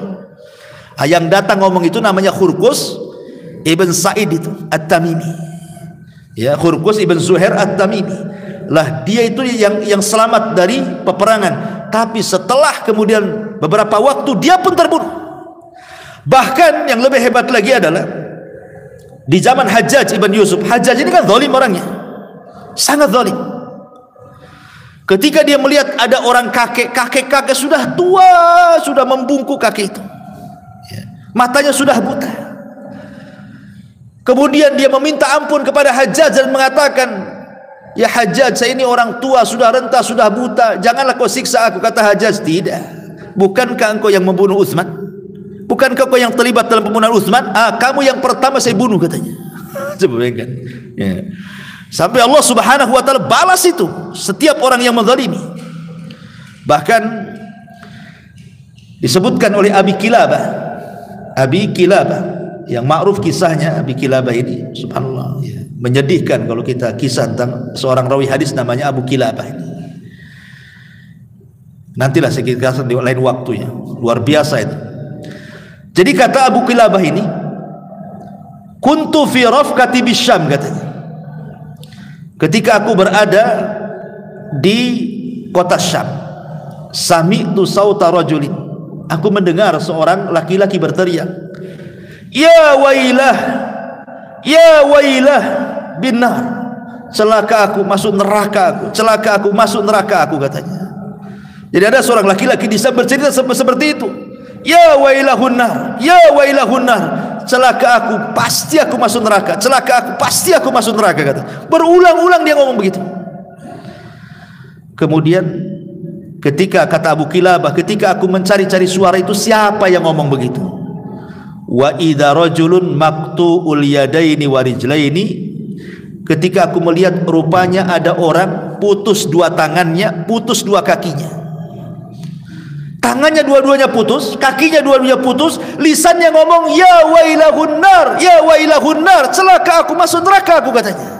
Yang datang ngomong itu namanya Hurqus ibn Sa'id itu At-Tamimi, ya, Hurqus ibn Zuhair At-Tamimi lah, dia itu yang selamat dari peperangan. Tapi setelah kemudian beberapa waktu dia pun terbunuh. Bahkan yang lebih hebat lagi adalah di zaman Hajjaj ibn Yusuf. Hajjaj ini kan zalim orangnya, sangat zalim. Ketika dia melihat ada orang kakek sudah tua, sudah membungkuk kakek itu, matanya sudah buta. Kemudian dia meminta ampun kepada Hajjaj dan mengatakan, ya Hajjaj, saya ini orang tua, sudah renta, sudah buta, janganlah kau siksa aku. Kata Hajjaj, tidak, bukankah engkau yang membunuh Utsman? Bukankah kau yang terlibat dalam pembunuhan Utsman? Kamu yang pertama saya bunuh, katanya. Coba bayangkan, ya. Sampai Allah Subhanahu wa taala balas itu setiap orang yang menzalimi. Bahkan disebutkan oleh Abi Kilabah yang ma'ruf kisahnya. Abi Kilabah ini subhanallah, ya, menyedihkan kalau kita kisah tentang seorang rawi hadis namanya Abu Kilabah ini. Nantilah saya kisahkan di lain waktu, ya, luar biasa itu. Jadi kata Abu Kilabah ini, kuntu fi rafqati bisyam, katanya, ketika aku berada di kota Syam, sami'tu sauta rajulin, aku mendengar seorang laki-laki berteriak, ya wailah binar, celaka aku, masuk neraka aku, celaka aku, masuk neraka aku, katanya. Jadi ada seorang laki-laki di sana bercerita seperti itu, ya wailahun nar, celaka aku, pasti aku masuk neraka, celaka aku, pasti aku masuk neraka, kata. Berulang-ulang dia ngomong begitu. Kemudian ketika, kata Abu Kilabah, ketika aku mencari-cari suara itu, siapa yang ngomong begitu? Wa idza rajulun maqtu'ul yadaini wa rijlaini, ketika aku melihat rupanya ada orang putus dua tangannya, putus dua kakinya. Tangannya dua-duanya putus, kakinya dua-duanya putus, lisannya ngomong ya wailahun nar, celaka aku, masuk neraka aku, katanya.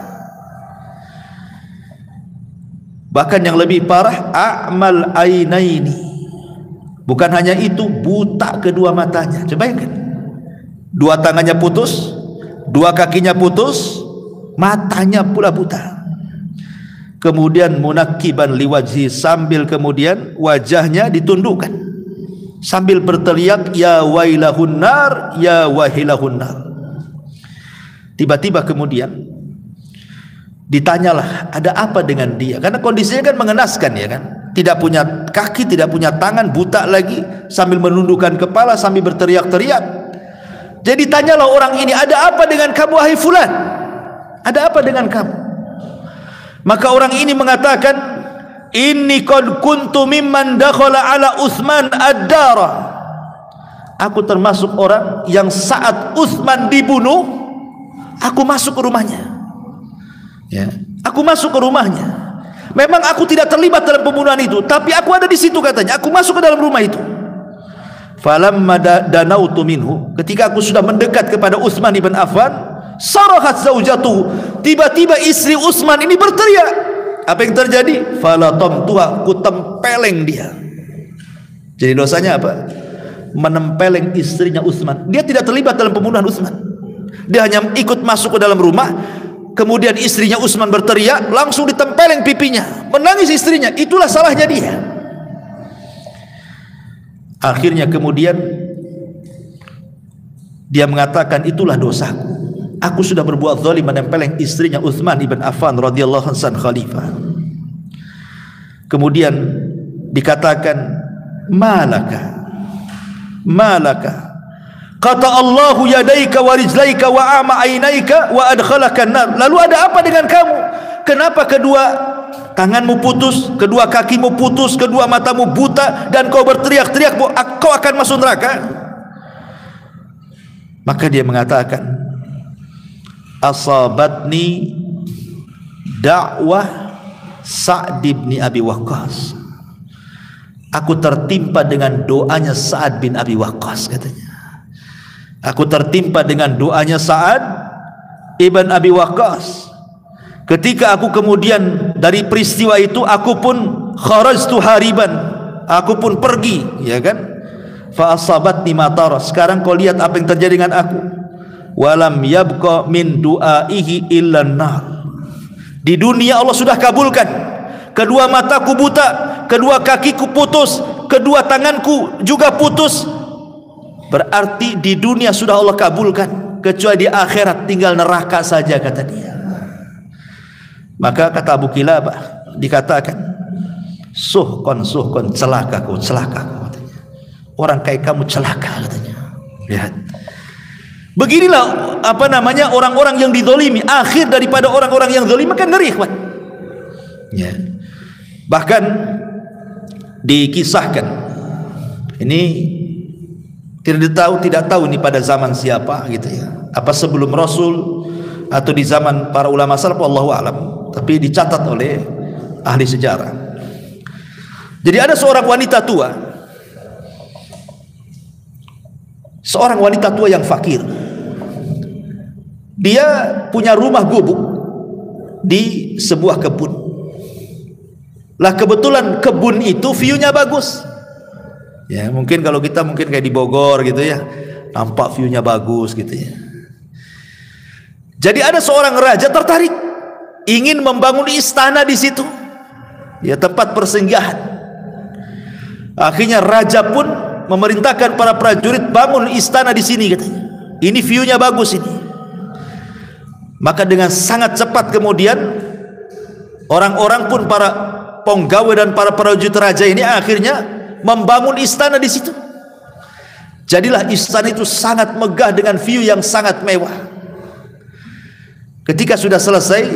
Bahkan yang lebih parah, a'mal ainaini, bukan hanya itu, buta kedua matanya. Coba bayangkan, dua tangannya putus, dua kakinya putus, matanya pula buta. Kemudian munakiban liwajhi, sambil kemudian wajahnya ditundukkan sambil berteriak, ya wailahun nar, ya wahilahun nar. Tiba-tiba kemudian ditanyalah, ada apa dengan dia? Karena kondisinya kan mengenaskan, ya kan, tidak punya kaki, tidak punya tangan, buta lagi, sambil menundukkan kepala, sambil berteriak-teriak. Jadi tanyalah orang ini, ada apa dengan kamu wahai fulan? Ada apa dengan kamu? Maka orang ini mengatakan, inni qad kuntu mimman dakhala ala Utsman ad-dara. Aku termasuk orang yang saat Utsman dibunuh, aku masuk ke rumahnya. Ya, aku masuk ke rumahnya. Memang aku tidak terlibat dalam pembunuhan itu, tapi aku ada di situ katanya. Aku masuk ke dalam rumah itu. Falamma danautu minhu, ketika aku sudah mendekat kepada Utsman ibn Affan, sarahat zaujatuhu, tiba-tiba istri Utsman ini berteriak. Apa yang terjadi? Falatamtuha, ku tempeleng dia. Jadi dosanya apa? Menempeleng istrinya Utsman. Dia tidak terlibat dalam pembunuhan Utsman, dia hanya ikut masuk ke dalam rumah. Kemudian istrinya Utsman berteriak, langsung ditempeleng pipinya, menangis istrinya. Itulah salahnya dia. Akhirnya kemudian dia mengatakan, itulah dosaku, aku sudah berbuat zalim menempeleng istrinya Utsman ibn Affan radhiyallahu anhu khalifah. Kemudian dikatakan, malaka kata Allahu yadaika wa rijlaika wa ama ainaika wa adkhalaka an-nar. Lalu ada apa dengan kamu? Kenapa kedua tanganmu putus, kedua kakimu putus, kedua matamu buta, dan kau berteriak-teriak kau akan masuk neraka? Maka dia mengatakan, asabatni da'wah Sa'd bin Abi Waqqas. Aku tertimpa dengan doanya Sa'ad bin Abi Waqqas, katanya. Aku tertimpa dengan doanya Sa'ad ibn Abi Waqqas. Ketika aku kemudian dari peristiwa itu, aku pun kharajtu hariban, aku pun pergi, ya kan? Fa asabatni ma tara. Sekarang kau lihat apa yang terjadi dengan aku. Walam yabqa min du'aihi illa an-nar. Di dunia Allah sudah kabulkan, kedua mataku buta, kedua kakiku putus, kedua tanganku juga putus. Berarti di dunia sudah Allah kabulkan, kecuali di akhirat tinggal neraka saja, kata dia. Maka kata Abu Kilabah, dikatakan, suhkon, celakaku, katanya. Orang kayak kamu celaka, katanya. Lihat, beginilah apa namanya orang-orang yang dizalimi. Akhir daripada orang-orang yang zalim kan ngeri, kawan. Ya. Bahkan dikisahkan, ini tidak tahu ini pada zaman siapa, gitu ya. Apa sebelum Rasul atau di zaman para ulama salaf, wallahu alam. Tapi dicatat oleh ahli sejarah. Jadi ada seorang wanita tua, seorang wanita tua yang fakir. Dia punya rumah gubuk di sebuah kebun. Lah kebetulan kebun itu view-nya bagus. Ya, mungkin kalau kita mungkin kayak di Bogor gitu ya, nampak view-nya bagus gitu ya. Jadi ada seorang raja tertarik, ingin membangun istana di situ, ya, tempat persinggahan. Akhirnya raja pun memerintahkan para prajurit, bangun istana di sini, katanya. Ini view-nya bagus ini. Maka dengan sangat cepat kemudian orang-orang pun, para penggawe dan para prajurit raja ini akhirnya membangun istana di situ. Jadilah istana itu sangat megah dengan view yang sangat mewah. Ketika sudah selesai,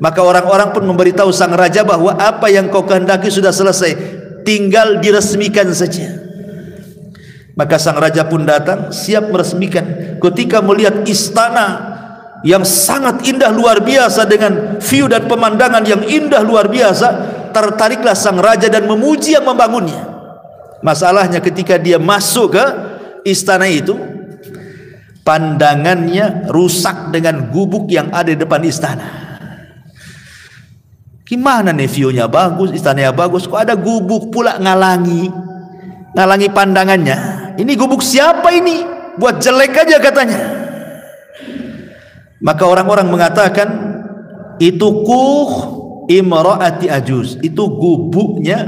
maka orang-orang pun memberitahu sang raja bahwa apa yang kau kehendaki sudah selesai, tinggal diresmikan saja. Maka sang raja pun datang, siap meresmikan. Ketika melihat istana yang sangat indah luar biasa dengan view dan pemandangan yang indah luar biasa, tertariklah sang raja dan memuji yang membangunnya. Masalahnya ketika dia masuk ke istana itu, pandangannya rusak dengan gubuk yang ada di depan istana. Gimana nih, view-nya bagus, istananya bagus, kok ada gubuk pula ngalangi pandangannya. Ini gubuk siapa ini? buat jelek aja katanya. Maka orang-orang mengatakan itu kuh imra'ati ajuz, itu gubuknya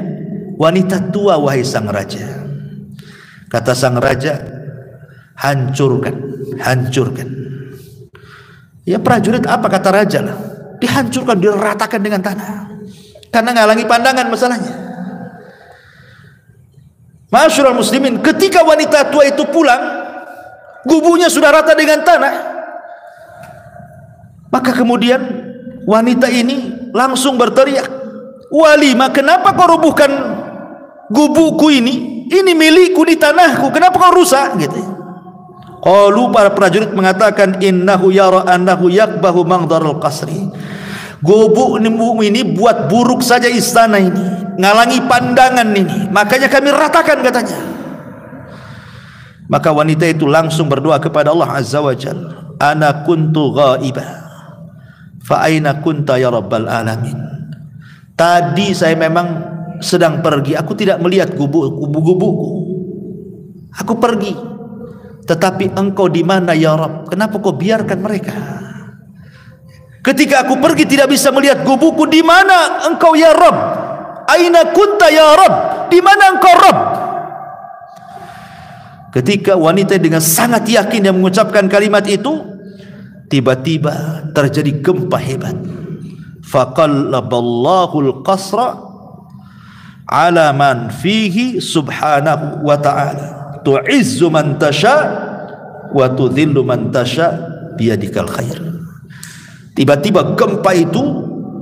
wanita tua wahai sang raja. Kata sang raja, hancurkan, hancurkan. Ya prajurit apa kata raja lah, dihancurkan, diratakan dengan tanah, karena ngalangi pandangan masalahnya. Ma'asyiral muslimin, ketika wanita tua itu pulang, gubuknya sudah rata dengan tanah. Maka kemudian wanita ini langsung berteriak, "Walima, kenapa kau robohkan gubukku ini? Ini milikku di tanahku, kenapa kau rusak?" gitu. Qalu, para prajurit mengatakan, "Innahu yara annahu yakbahu mangdarul qasri." Gubuk ini buat buruk saja istana ini, ngalangi pandangan ini, makanya kami ratakan katanya. Maka wanita itu langsung berdoa kepada Allah Azza wa Jalla, "Ana kuntu ghaibah, fa aina kunta ya rabbal alamin." Tadi saya memang sedang pergi, aku tidak melihat gubukku. Aku pergi, tetapi engkau di mana ya Rabb? Kenapa kau biarkan mereka? Ketika aku pergi tidak bisa melihat gubukku, di mana engkau ya Rabb? Aina kunta ya Rabb? Di mana engkau Rabb? Ketika wanita dengan sangat yakin yang mengucapkan kalimat itu, tiba-tiba terjadi gempa hebat. Faqallaballahu al-qasra ala man fihi subhanahu wa ta'ala, tu'izzu man tasha wa tudhillu man tasha biyadikal khair. Tiba-tiba gempa itu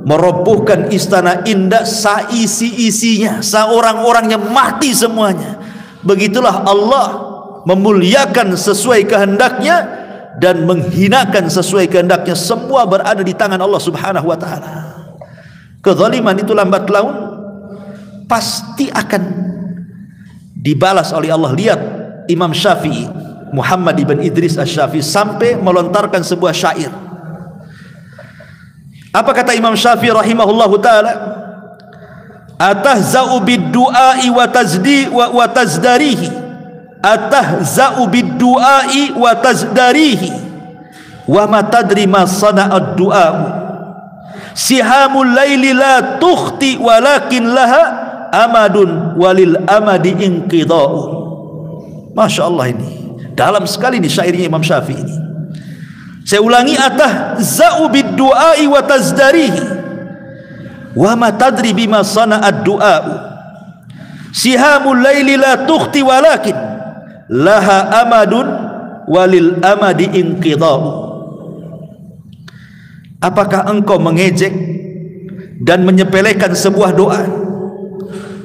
merobohkan istana indah seisi-isinya, seorang-orangnya mati semuanya. Begitulah Allah memuliakan sesuai kehendaknya dan menghinakan sesuai kehendaknya. Semua berada di tangan Allah Subhanahu wa ta'ala. Kezaliman itu lambat laun pasti akan dibalas oleh Allah. Lihat Imam Syafi'i, Muhammad ibn Idris Asy-Syafi'i, sampai melontarkan sebuah syair. Apa kata Imam Syafi'i rahimahullahu ta'ala? Atahza'u bid-du'ai wa tazdarihi, atahza'u bid-du'ai wa tazdarihi, wa ma tadri ma sana'ad du'a'u, sihamul laili la tukhti walakin laha amadun walil amadi inqida'u. Masya Allah, ini dalam sekali ini syairnya Imam Syafi'i ini. Saya ulangi, atahza'u bid-du'ai wa tazdarihi, wa ma tadri bima sana'ad du'a'u, sihamul laili la tukhti walakin laha amadun walil amadi inqida'u. Apakah engkau mengejek dan menyepelekan sebuah doa,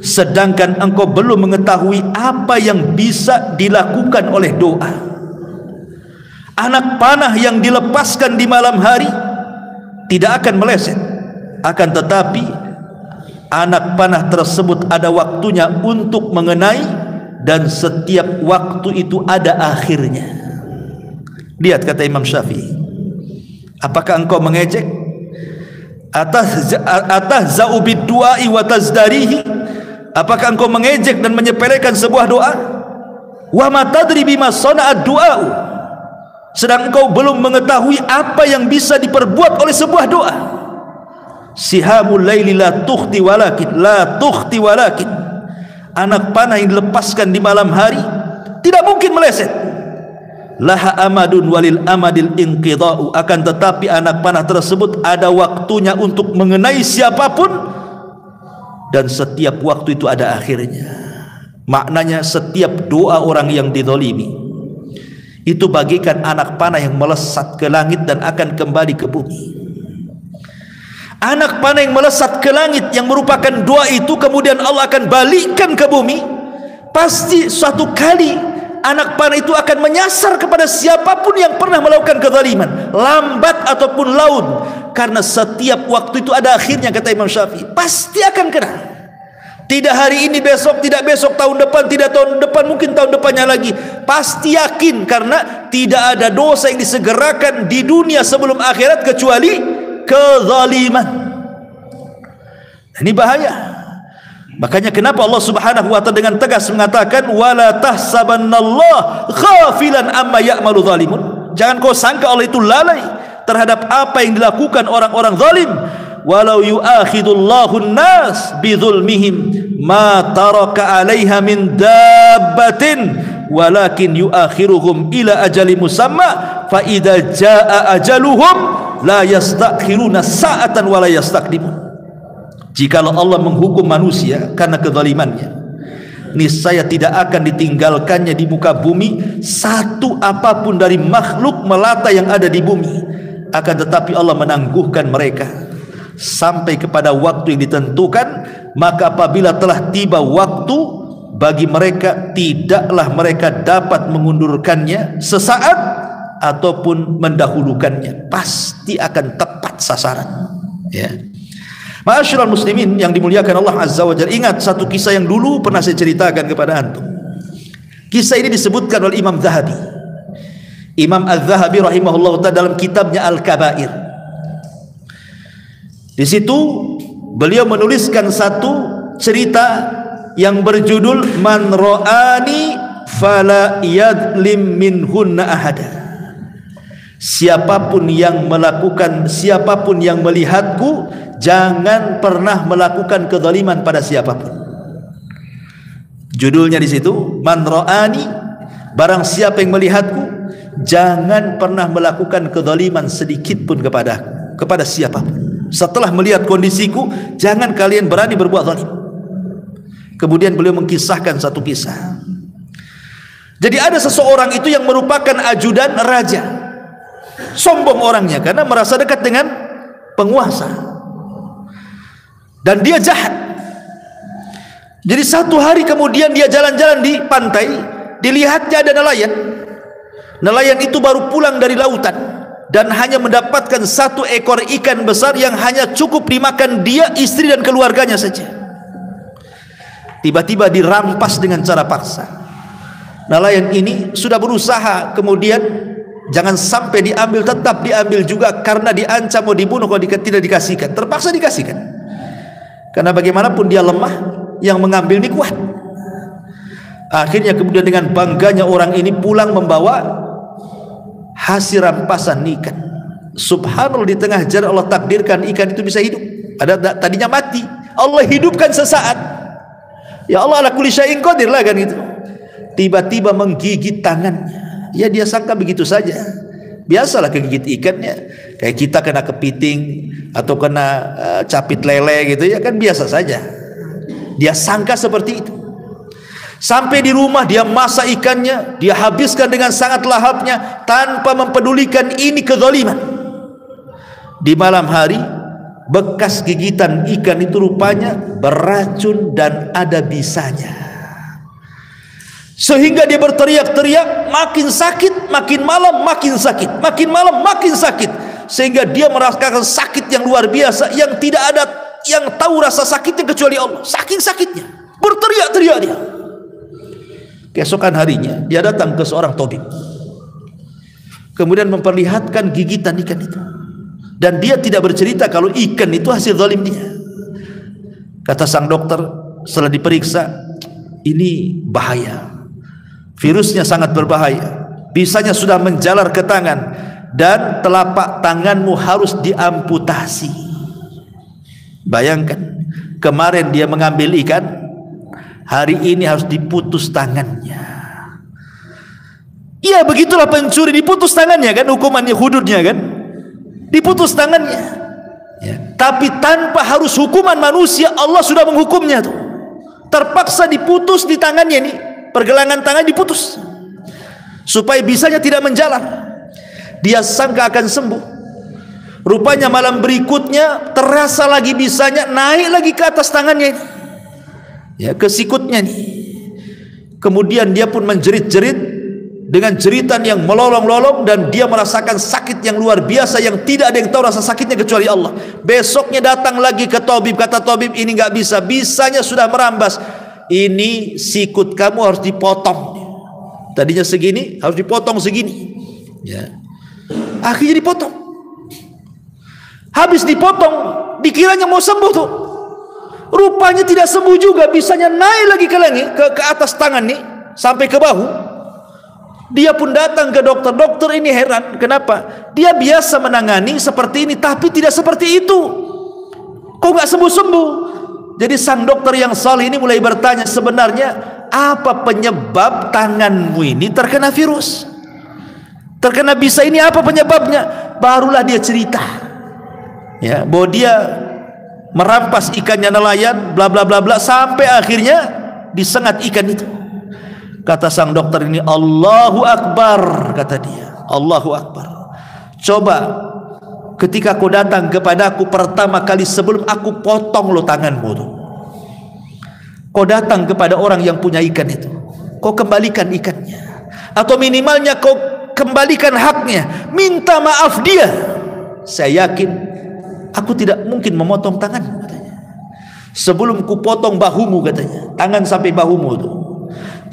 sedangkan engkau belum mengetahui apa yang bisa dilakukan oleh doa? Anak panah yang dilepaskan di malam hari tidak akan meleset, akan tetapi anak panah tersebut ada waktunya untuk mengenai, dan setiap waktu itu ada akhirnya. Lihat kata Imam Syafi'i, apakah engkau mengejek? Atahza'u bid-du'ai wa tazdarihi, apakah engkau mengejek dan menyepelekan sebuah doa? Wa ma tadri bima sana'ad du'a'u, sedang engkau belum mengetahui apa yang bisa diperbuat oleh sebuah doa. Sihamul laili la tukhti walakin, la tukhti walakin, anak panah yang dilepaskan di malam hari tidak mungkin meleset. Laha amadun walil amadil inqida'u, akan tetapi anak panah tersebut ada waktunya untuk mengenai siapapun, dan setiap waktu itu ada akhirnya. Maknanya setiap doa orang yang dizalimi itu bagikan anak panah yang melesat ke langit dan akan kembali ke bumi. Anak panah yang melesat ke langit yang merupakan doa itu kemudian Allah akan balikkan ke bumi. Pasti suatu kali anak panah itu akan menyasar kepada siapapun yang pernah melakukan kezaliman, lambat ataupun laun, karena setiap waktu itu ada akhirnya, kata Imam Syafi'i. Pasti akan kena. Tidak hari ini, besok, tidak besok, tahun depan, tidak tahun depan, mungkin tahun depannya lagi. Pasti yakin, karena tidak ada dosa yang disegerakan di dunia sebelum akhirat kecuali kezaliman. Ini bahaya. Makanya kenapa Allah Subhanahu wa taala dengan tegas mengatakan wala tahsabannallaha ghafilan amma ya'malu zalimun. Jangan kau sangka Allah itu lalai terhadap apa yang dilakukan orang-orang zalim. Walau yu'akhidullahu an-nas bidzulmihim ma taraka 'alaiha min dabbatin walakin yu'akhiruhum ila ajalin musamma fa idza jaa ajaluhum la yastakhiruna sa'atan wa la yastaqdimun. Jikalau Allah menghukum manusia karena kezalimannya, niscaya tidak akan ditinggalkannya di muka bumi satu apapun dari makhluk melata yang ada di bumi, akan tetapi Allah menangguhkan mereka sampai kepada waktu yang ditentukan. Maka apabila telah tiba waktu bagi mereka, tidaklah mereka dapat mengundurkannya sesaat ataupun mendahulukannya, pasti akan tepat sasaran. Ya. Ma'asyiral muslimin yang dimuliakan Allah Azza wa Jalla, ingat satu kisah yang dulu pernah saya ceritakan kepada antum. Kisah ini disebutkan oleh Imam Zahabi. Imam Az-Zahabi rahimahullah ta'ala dalam kitabnya Al-Kabair. Di situ beliau menuliskan satu cerita yang berjudul Man ra'ani fala yadlim minhunna ahada. Siapapun yang melihatku, jangan pernah melakukan kezaliman pada siapapun. Judulnya di situ, Man ra'ani, barang siapa yang melihatku, jangan pernah melakukan kezaliman sedikit pun kepada siapapun. Setelah melihat kondisiku, jangan kalian berani berbuat zalim. Kemudian beliau mengkisahkan satu kisah. Jadi ada seseorang itu yang merupakan ajudan raja. Sombong orangnya karena merasa dekat dengan penguasa. Dan dia jahat. Jadi satu hari kemudian dia jalan-jalan di pantai, dilihatnya ada nelayan. Nelayan itu baru pulang dari lautan dan hanya mendapatkan satu ekor ikan besar yang hanya cukup dimakan dia, istri dan keluarganya saja. Tiba-tiba dirampas dengan cara paksa. Nelayan ini sudah berusaha kemudian jangan sampai diambil, tetap diambil juga karena diancam mau dibunuh kalau tidak dikasihkan. Terpaksa dikasihkan. Karena bagaimanapun dia lemah, yang mengambil ini kuat. Akhirnya kemudian dengan bangganya orang ini pulang membawa hasil rampasan ikan. Subhanallah, di tengah jalan Allah takdirkan ikan itu bisa hidup. Tadinya mati, Allah hidupkan sesaat. Ya Allah, ala kulli syai'in qadir lah kan gitu. Tiba-tiba menggigit tangannya. Ya dia sangka begitu saja, biasalah kegigit ikannya, kayak kita kena kepiting atau kena capit lele gitu ya kan, biasa saja. Dia sangka seperti itu. Sampai di rumah dia masak ikannya, dia habiskan dengan sangat lahapnya tanpa mempedulikan ini kezaliman. Di malam hari, bekas gigitan ikan itu rupanya beracun dan ada bisanya. Sehingga dia berteriak-teriak, makin sakit, makin malam makin sakit, makin malam makin sakit, sehingga dia merasakan sakit yang luar biasa yang tidak ada yang tahu rasa sakitnya kecuali Allah. Saking sakitnya, berteriak-teriak dia. Keesokan harinya dia datang ke seorang tabib, kemudian memperlihatkan gigitan ikan itu, dan dia tidak bercerita kalau ikan itu hasil zalim dia. Kata sang dokter setelah diperiksa, ini bahaya. Virusnya sangat berbahaya, bisanya sudah menjalar ke tangan dan telapak tanganmu harus diamputasi. Bayangkan, kemarin dia mengambil ikan, hari ini harus diputus tangannya. Iya, begitulah pencuri, diputus tangannya kan, hukumannya hududnya kan, diputus tangannya. Ya. Tapi tanpa harus hukuman manusia, Allah sudah menghukumnya tuh. Terpaksa diputus di tangannya nih. Pergelangan tangan diputus supaya bisanya tidak menjalar. Dia sangka akan sembuh, rupanya malam berikutnya terasa lagi bisanya naik lagi ke atas tangannya ini, ya, ke sikutnya nih. Kemudian dia pun menjerit-jerit dengan jeritan yang melolong-lolong, dan dia merasakan sakit yang luar biasa yang tidak ada yang tahu rasa sakitnya kecuali Allah. Besoknya datang lagi ke tabib, kata tabib, ini nggak bisa, bisanya sudah merambas. Ini sikut kamu harus dipotong. Tadinya segini, harus dipotong segini. Ya. Akhirnya dipotong. Habis dipotong, dikiranya mau sembuh tuh. Rupanya tidak sembuh juga, bisanya naik lagi ke langit, ke atas tangan nih, sampai ke bahu. Dia pun datang ke dokter. Dokter ini heran, kenapa? Dia biasa menangani seperti ini, tapi tidak seperti itu. Kok nggak sembuh-sembuh? Jadi sang dokter yang saleh ini mulai bertanya, sebenarnya apa penyebab tanganmu ini terkena virus? Terkena bisa ini apa penyebabnya? Barulah dia cerita, ya, bahwa dia merampas ikannya nelayan, bla bla bla bla, sampai akhirnya disengat ikan itu. Kata sang dokter ini, Allahu Akbar, kata dia, Allahu Akbar. Coba ketika kau datang kepadaku pertama kali, sebelum aku potong lo tanganmu tuh, kau datang kepada orang yang punya ikan itu, kau kembalikan ikannya, atau minimalnya kau kembalikan haknya, minta maaf dia. Saya yakin aku tidak mungkin memotong tanganmu, katanya. Sebelum ku potong bahumu, katanya, tangan sampai bahumu tuh,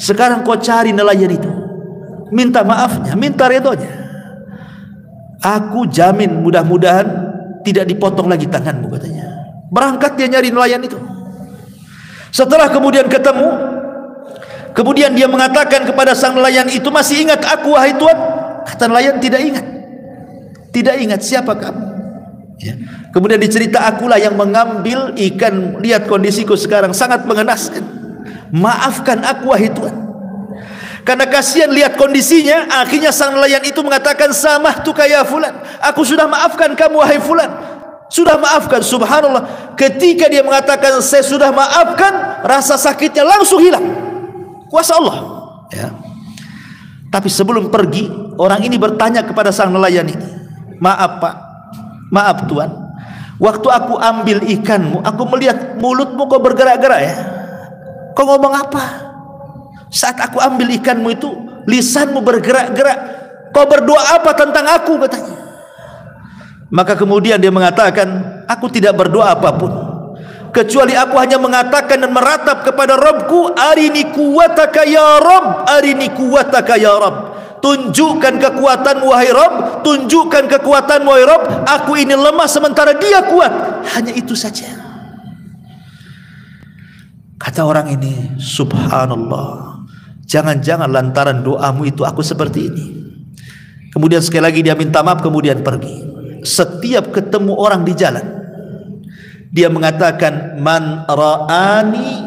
sekarang kau cari nelayan itu, minta maafnya, minta redonya. Aku jamin mudah-mudahan tidak dipotong lagi tanganmu, katanya. Berangkat dia nyari nelayan itu. Setelah kemudian ketemu, kemudian dia mengatakan kepada sang nelayan itu, masih ingat aku wahai Tuan? Kata nelayan, tidak ingat. Tidak ingat, siapa kamu? Ya. Kemudian dicerita, akulah yang mengambil ikan, lihat kondisiku sekarang sangat mengenaskan, maafkan aku wahai Tuan. Karena kasihan lihat kondisinya, akhirnya sang nelayan itu mengatakan, samahtuka ya fulan, aku sudah maafkan kamu wahai fulan, sudah maafkan. Subhanallah, ketika dia mengatakan saya sudah maafkan, rasa sakitnya langsung hilang. Kuasa Allah, ya. Tapi sebelum pergi, orang ini bertanya kepada sang nelayan ini, maaf Pak, maaf Tuan, waktu aku ambil ikanmu, aku melihat mulutmu kok bergerak-gerak, ya. Kau ngomong apa? Saat aku ambil ikanmu itu, lisanmu bergerak-gerak. Kau berdoa apa tentang aku, katanya. Maka kemudian dia mengatakan, aku tidak berdoa apapun, kecuali aku hanya mengatakan dan meratap kepada Rabbku, arini kuwataka ya Rabb, arini kuwataka ya Rabb. Tunjukkan kekuatanmu wahai Rabb, tunjukkan kekuatanmu wahai Rabb. Aku ini lemah sementara dia kuat. Hanya itu saja. Kata orang ini, subhanallah, jangan-jangan lantaran doamu itu aku seperti ini. Kemudian sekali lagi dia minta maaf, kemudian pergi. Setiap ketemu orang di jalan, dia mengatakan, man ra'ani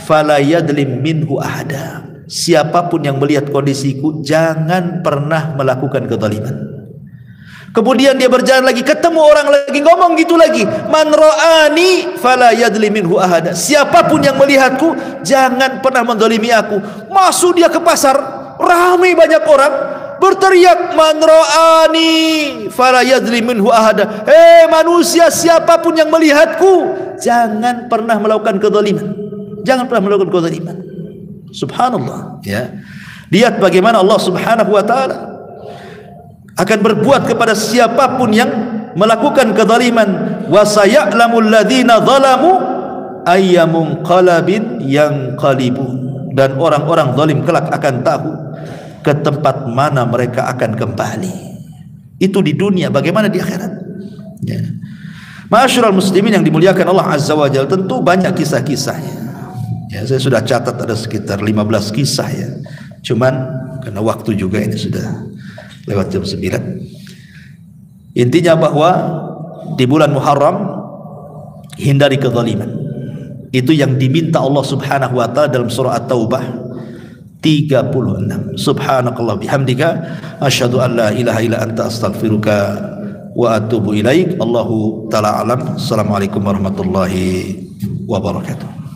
fala yadlim minhu ahada. Siapapun yang melihat kondisiku, jangan pernah melakukan kezaliman. Kemudian dia berjalan lagi, ketemu orang lagi, ngomong gitu lagi, man ra'ani fala yadlim minhu ahada. Siapapun yang melihatku, jangan pernah menzalimi aku. Masuk dia ke pasar, ramai banyak orang berteriak, man ra'ani fala yadlim minhu ahada. Hei manusia, siapapun yang melihatku, jangan pernah melakukan kezaliman, jangan pernah melakukan kezaliman. Subhanallah, ya. Lihat bagaimana Allah Subhanahu wa taala akan berbuat kepada siapapun yang melakukan kezaliman. Wa saya'lamul ladzina zalamu ayyamun qalabin yanqalibun. Dan orang-orang zalim kelak akan tahu ke tempat mana mereka akan kembali. Itu di dunia, bagaimana di akhirat, ya. Ma'asyiral muslimin yang dimuliakan Allah Azza wa Jalla, tentu banyak kisah-kisahnya, ya. Saya sudah catat ada sekitar 15 kisah, ya. Cuman karena waktu juga ini sudah lewat jam 9. Intinya bahwa di bulan Muharram hindari kezaliman. Itu yang diminta Allah Subhanahu wa taala dalam surah At-Taubah 36. Subhanakallah bihamdika asyhadu an la ilaha illa anta astaghfiruka wa atubu ilaik. Allahu taala alam. Assalamualaikum warahmatullahi wabarakatuh.